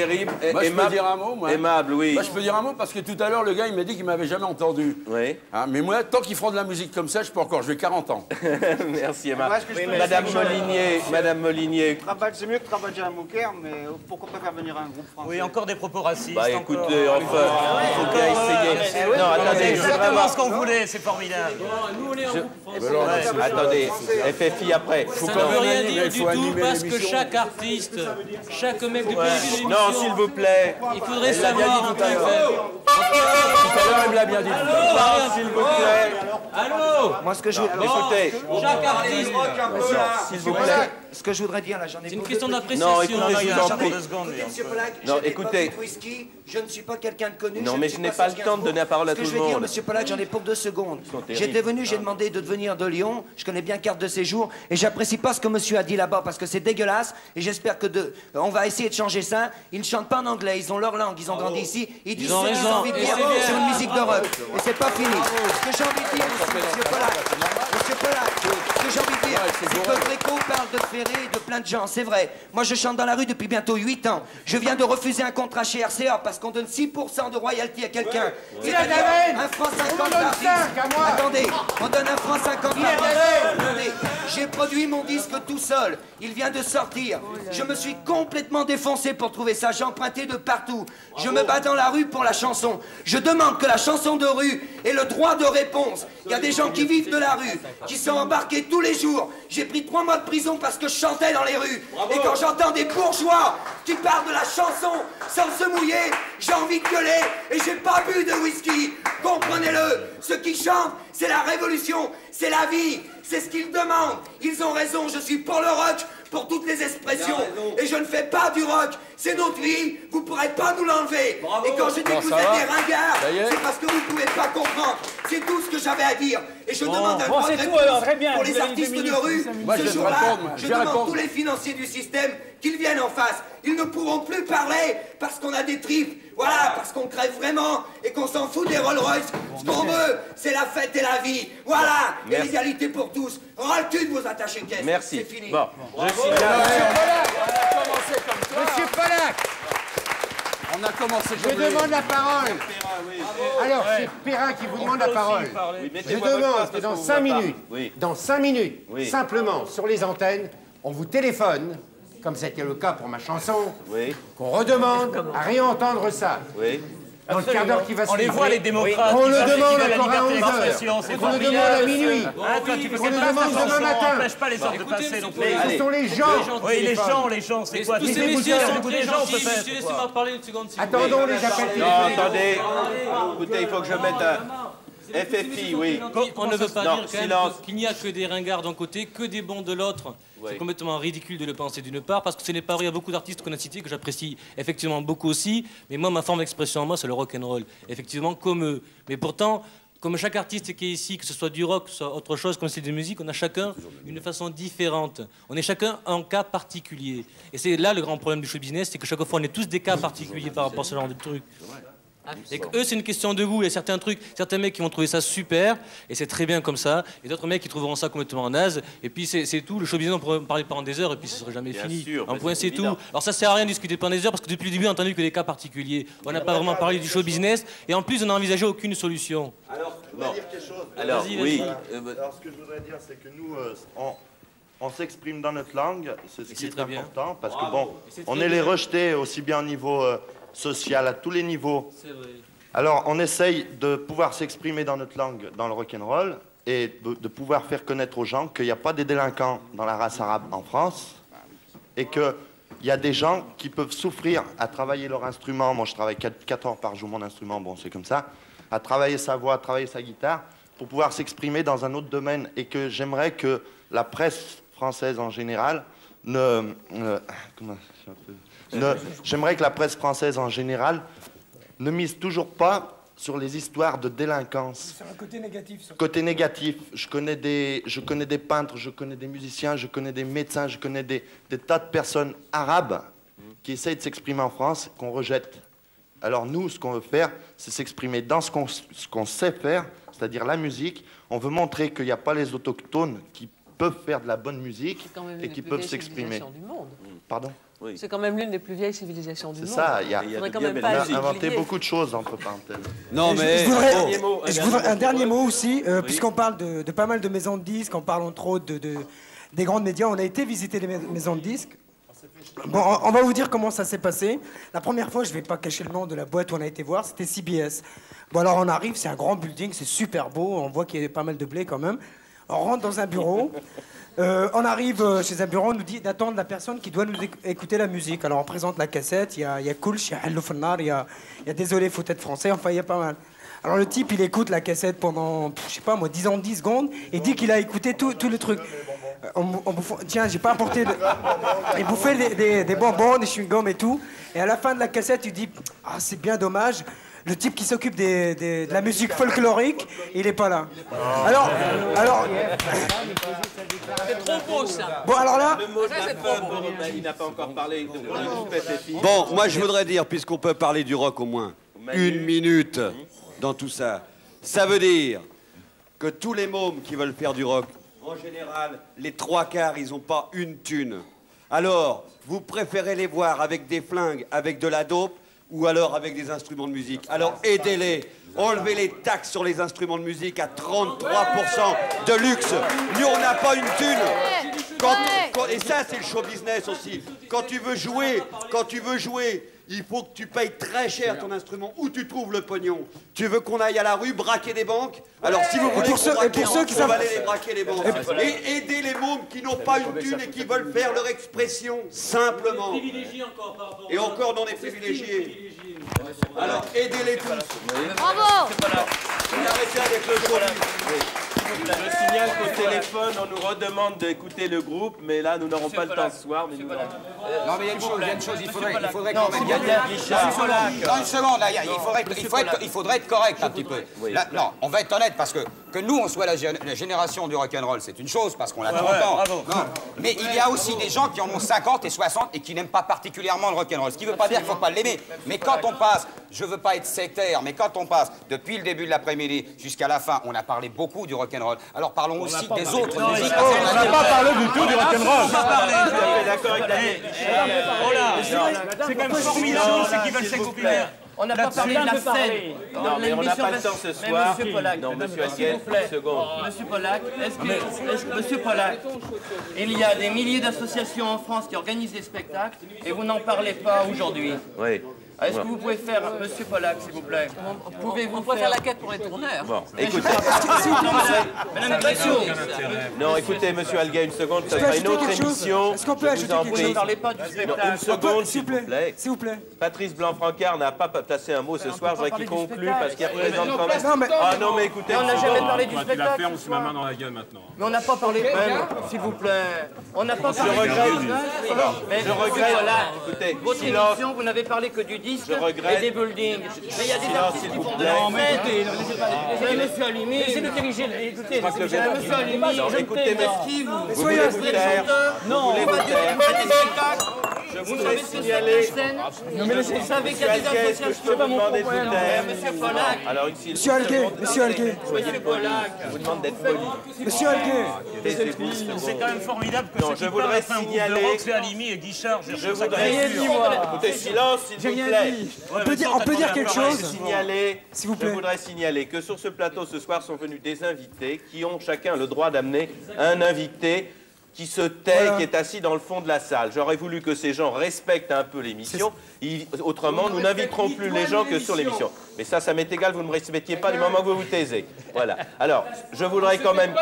terrible. Moi, je peux dire un mot, moi. Aimable, oui. Moi, je peux dire un mot parce que tout à l'heure, le gars, il m'a dit qu'il m'avait jamais entendu. Oui. Hein, mais moi, tant qu'ils feront de la musique comme ça, je peux encore. Je vais 40 ans. Merci, aimable. Madame Molinier. C'est mieux que travailler à Mouker, mais pourquoi pas faire venir un groupe français? Oui, encore des propos racistes. Bah écoutez, enfin, il faut bien essayer. Non, attendez, c'est exactement ce qu'on voulait, c'est formidable. Nous, on est en groupe français. Attendez, FFI après. Ça ne veut rien dire du tout parce que chaque artiste, chaque mec du pays. Non, s'il vous plaît. Il faudrait savoir un peu. Tout à l'heure, elle me l'a bien dit. S'il vous plaît. Allô? Moi, ce que je Écoutez. Chaque artiste. S'il vous plaît. Ce que je voudrais dire, là, j'en ai C'est une pour question deux- d'appréciation. Non, écoutez, je vous en prie. Écoutez, monsieur Pollack, Non, je n'ai écoutez. pas bu de whisky, je ne suis pas quelqu'un de connu. Non, ne mais suis je n'ai pas le Serge temps de donner la parole à Ce que tout je le vais dire, monde. monsieur Pollack, j'en ai pour 2 secondes. terribles. J'étais venu, j'ai demandé de venir de Lyon, je connais bien carte de séjour, et j'apprécie pas ce que monsieur a dit là-bas parce que c'est dégueulasse, et j'espère que on va essayer de changer ça. Ils ne chantent pas en anglais, ils ont leur langue, ils ont grandi ici, ils disent ont ce qu'ils raison. ont envie de dire sur une musique de rock. Et c'est pas fini. Ce que j'ai envie de dire aussi, monsieur Pollack, ce que j'ai envie de dire, c'est que Gréco parle de Ferré et de plein de gens, c'est vrai. Moi, je chante dans la rue depuis bientôt 8 ans. Je viens de refuser un contrat chez RCA parce qu'on donne 6% de royalty à quelqu'un. C'est-à-dire 1 franc 50 par artiste. Attendez, on donne 1 franc 50 par artiste. Attendez, j'ai produit mon disque tout seul. Il vient de sortir. Je me suis complètement défoncé pour trouver ça. J'ai emprunté de partout. Je me bats dans la rue pour la chanson. Je demande que la chanson de rue ait le droit de réponse. Il y a des gens qui vivent de la rue, qui sont embarqués tous les jours. J'ai pris 3 mois de prison parce que je chantais dans les rues. Et quand j'entends des bourgeois qui parlent de la chanson sans se mouiller, j'ai envie de gueuler et j'ai pas bu de whisky. Comprenez-le, ceux qui chantent, c'est la révolution, c'est la vie, c'est ce qu'ils demandent. Ils ont raison, je suis pour le rock, pour toutes les expressions. Et je ne fais pas du rock, c'est notre vie, vous pourrez pas nous l'enlever. Et quand je dis que vous êtes des ringards, c'est parce que vous pouvez pas comprendre. C'est tout ce que j'avais à dire. Et je demande un droit de réponse pour les artistes de rue. Ce jour-là, je demande tous les financiers du système qu'ils viennent en face. Ils ne pourront plus parler parce qu'on a des tripes. Voilà, parce qu'on crève vraiment et qu'on s'en fout des Rolls-Royce. Ce qu'on veut, c'est la fête et la vie. Voilà, et l'égalité pour tous. Ras le cul de vos attachés caisses. Merci. C'est fini. Bon, Monsieur Pollack, On a commencé je demande la parole. Alors, c'est Perrin qui vous demande la parole. Je demande que dans 5 minutes, simplement, sur les antennes, on vous téléphone, comme c'était le cas pour ma chanson, qu'on redemande à réentendre ça. Dans le quart d'heure qui va On les suivre. voit, les démocrates. On le qui demande veulent la encore à liberté 11 d'expression, heures. c'est On le demande formidable. à minuit. Toi, tu peux On le pas demande ta demain chanson, matin. empêche pas les autres de passer non plus. Ce sont les gens. Oui, les gens, c'est quoi? Tous ces Des messieurs écouteurs, sont beaucoup très des gens gentils. peut-être. Monsieur, laissez-moi parler une seconde. s'il vous plaît. Attendons les appels Non, téléphoniques. attendez. Écoutez, il faut que je mette un... FFI, oui. On ne veut pas Non, dire quand même silence. qu'il n'y a que des ringards d'un côté, que des bons de l'autre. C'est complètement ridicule de le penser d'une part, parce que ce n'est pas vrai. Il y a beaucoup d'artistes qu'on a cités que j'apprécie effectivement beaucoup aussi. Mais moi, ma forme d'expression à moi, c'est le rock'n'roll. Effectivement, comme eux. Mais pourtant, comme chaque artiste qui est ici, que ce soit du rock, que ce soit autre chose, comme c'est de musique, on a chacun une façon différente. On est chacun un cas particulier. Et c'est là le grand problème du show business, c'est que chaque fois, on est tous des cas particuliers par rapport à ce genre de trucs. Et que eux, c'est une question de goût. Il y a certains trucs, certains mecs qui vont trouver ça super, et c'est très bien comme ça, et d'autres mecs qui trouveront ça complètement naze. Et puis c'est tout. Le show business, on pourrait en parler pendant des heures, et puis ce serait jamais fini. Un point, c'est tout. Alors ça sert à rien de discuter pendant des heures, parce que depuis le début, on a entendu que des cas particuliers. On n'a pas vraiment parlé du show business, et en plus, on n'a envisagé aucune solution. Alors, je voudrais dire quelque chose. Alors, oui. Alors, ce que je voudrais dire, c'est que nous, on s'exprime dans notre langue, c'est ce qui est important, parce que bon, on est les rejetés aussi bien au niveau social, à tous les niveaux. C'est vrai. Alors, on essaye de pouvoir s'exprimer dans notre langue, dans le rock'n'roll, et de pouvoir faire connaître aux gens qu'il n'y a pas des délinquants dans la race arabe en France, et qu'il y a des gens qui peuvent souffrir à travailler leur instrument. Moi, je travaille 4 heures par jour mon instrument, bon, c'est comme ça, à travailler sa voix, à travailler sa guitare, pour pouvoir s'exprimer dans un autre domaine, et que j'aimerais que la presse française en général j'aimerais que la presse française en général ne mise toujours pas sur les histoires de délinquance. C'est un côté négatif. Ça. Côté négatif, je connais des peintres, je connais des musiciens, je connais des médecins, je connais des tas de personnes arabes qui essayent de s'exprimer en France, qu'on rejette. Alors nous, ce qu'on veut faire, c'est s'exprimer dans ce qu'on sait faire, c'est-à-dire la musique. On veut montrer qu'il n'y a pas les autochtones qui peuvent faire de la bonne musique et qui peuvent s'exprimer. Pardon ? C'est quand même l'une des plus vieilles civilisations du monde. C'est ça, il y a quand même pas inventé beaucoup de choses, entre parenthèses. Non, mais... Je voudrais un dernier mot aussi, puisqu'on parle de pas mal de maisons de disques, on parle entre autres des grandes médias. On a été visiter les maisons de disques. Bon, on va vous dire comment ça s'est passé. La première fois, je ne vais pas cacher le nom de la boîte où on a été voir, c'était CBS. Bon, alors on arrive, c'est un grand building, c'est super beau, on voit qu'il y a pas mal de blé quand même. On rentre dans un bureau. On arrive chez un bureau, on nous dit d'attendre la personne qui doit nous écouter la musique. Alors on présente la cassette, il y a Kulch, il y a Hello Fannar, il y a Désolé, faut être français, enfin il y a pas mal. Alors le type, il écoute la cassette pendant, je sais pas moi, 10 secondes, et dit qu'il a écouté tout le truc. Tiens, j'ai pas apporté... Il bouffait des bonbons, des chewing-gums et tout, et à la fin de la cassette, il dit « Ah, c'est bien dommage, le type qui s'occupe de la musique folklorique, il est pas là. » Alors... C'est trop beau, ça. Bon, alors là... Il n'a pas encore parlé de FFI. Bon, moi je voudrais dire, puisqu'on peut parler du rock au moins, une minute dans tout ça. Ça veut dire que tous les mômes qui veulent faire du rock, en général, les 3/4, ils n'ont pas une thune. Alors, vous préférez les voir avec des flingues, avec de la dope, ou alors avec des instruments de musique. Alors aidez-les. Enlevez les taxes sur les instruments de musique à 33% de luxe. Nous, on n'a pas une thune. Et ça, c'est le show business aussi. Quand tu veux jouer, il faut que tu payes très cher ton instrument. Où tu trouves le pognon? Tu veux qu'on aille à la rue braquer des banques? Alors si vous voulez qu'on braque des banques, on va aller les braquer les banques. Et aider les mômes qui n'ont pas une thune et qui veulent faire leur expression simplement. Et encore non, on est privilégiés. Alors aidez-les tous. Bravo. Et arrêtez avec le show. Je signale qu'au téléphone, on nous redemande d'écouter le groupe, mais là, nous n'aurons pas le temps ce soir. Mais Non, mais il y a une chose, il faudrait quand même... Dans une seconde, là, il faudrait être correct un petit peu. Là, non, on va être honnête, parce que nous, on soit la génération du rock'n'roll, c'est une chose, parce qu'on a 30 ans. Non, mais il y a aussi des gens qui en ont 50 et 60 et qui n'aiment pas particulièrement le rock'n'roll. Ce qui ne veut pas dire qu'il ne faut pas l'aimer. Mais quand on passe, je ne veux pas être sectaire, mais quand on passe depuis le début de l'après-midi jusqu'à la fin, on a parlé beaucoup du rock'n'roll. Alors parlons aussi des autres musiques. On n'a pas parlé du tout du rock'n'roll. D'accord avec David. C'est quand même formidable, c'est qu'ils veulent s'écouper. On n'a pas parlé de la scène. Non, mais on n'a pas le temps ce soir. Monsieur Pollack, non, monsieur Alguet, une seconde. Monsieur Pollack, Monsieur Pollack, il y a des milliers d'associations en France qui organisent des spectacles et vous n'en parlez pas aujourd'hui. Oui. Est-ce que vous pouvez faire, Monsieur Pollack, s'il vous plaît? On pourrait faire la quête pour les tourneurs. Bon, écoutez. Non, écoutez, monsieur Alguet, une seconde, ça sera une autre émission. Est-ce qu'on peut ajouter quelque chose? Vous ne parlez pas du spectacle. Une seconde, s'il vous plaît. S'il vous plaît. Patrice Blanc-Francard n'a pas placé un mot ce soir. Je voudrais qu'il conclue parce qu'il représente quand même... Ah non, mais écoutez... On n'a jamais parlé du Il a spectacle. fait, on se met la main dans la gueule maintenant. Mais on n'a pas parlé... S'il vous plaît. On n'a pas parlé... Je regrette. Écoutez, votre silence. émission, vous n'avez parlé que du disque regrette. et des buildings. Mais il y a des artistes qui font de la scène. Monsieur Halimi, laissez-le diriger. Écoutez, monsieur Halimi, écoutez, qui vous voulez vous taire? Non, vous voulez faites des spectacles. Je voudrais signaler... Vous savez qu'il y a des associations... Je peux vous demander de vous taire. Monsieur Pollack. Alors ici... Monsieur Alguet, monsieur Alguet. Soyez poli. Je vous demande d'être poli. Monsieur Alguet. C'est quand même formidable que non, je voudrais signaler... C'est Halimi et Guichard. Je voudrais... Écoutez, silence, s'il vous plaît. On peut dire quelque chose? S'il vous plaît. Je voudrais signaler que sur ce plateau ce soir sont venus des invités qui ont chacun le droit d'amener un invité qui se tait, qui est assis dans le fond de la salle. J'aurais voulu que ces gens respectent un peu l'émission. Autrement, nous n'inviterons plus les gens que sur l'émission. Mais ça m'est égal, vous ne me respectiez pas du moment que vous vous taisez. Voilà. Alors, je voudrais quand même...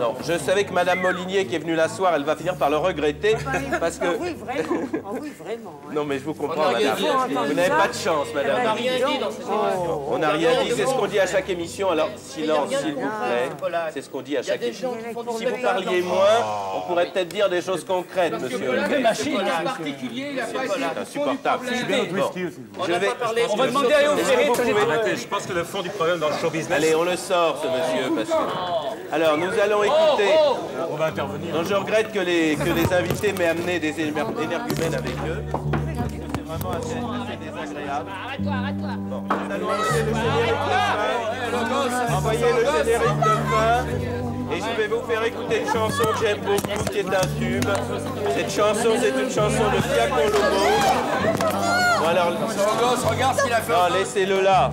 Non, je savais que Madame Molinier, qui est venue l'asseoir, elle va finir par le regretter, parce que... Oui, vraiment. Oui, vraiment. Non, mais je vous comprends, Madame. Vous n'avez pas de chance, Madame. On n'a rien dit dans ces émissions. On n'a rien dit, c'est ce qu'on dit à chaque émission. Alors, silence, s'il vous plaît. C'est ce qu'on dit à chaque émission. Si vous parliez moins, on pourrait peut-être dire des choses concrètes, monsieur. En particulier, C'est insupportable. On va demander à Léo Ferré. Je pense que le fond du problème dans le show business... Allez, on le sort, ce monsieur, parce que... Alors, nous allons écouter... On va intervenir. Non, je regrette que les invités m'aient amené des énergumènes avec eux. C'est vraiment assez désagréable. Arrête-toi. Bon, nous allons envoyer le générique de fin. Envoyer le générique de fin. Et je vais vous faire écouter une chanson que j'aime beaucoup, qui est un tube. Cette chanson, c'est une chanson de Pia Colombo. Bon, alors, regarde ce qu'il a fait. Non, laissez-le là.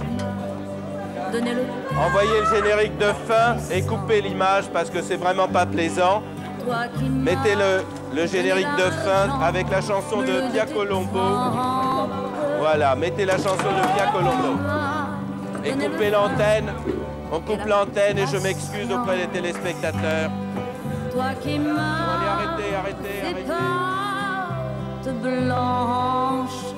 Donnez-le. Envoyez le générique de fin et coupez l'image parce que c'est vraiment pas plaisant. Mettez le générique de fin avec la chanson de Pia Colombo. Voilà, mettez la chanson de Pia Colombo. Et coupez l'antenne. On coupe l'antenne et je m'excuse auprès des téléspectateurs. Toi qui m'as Allez, arrêtez. blanche.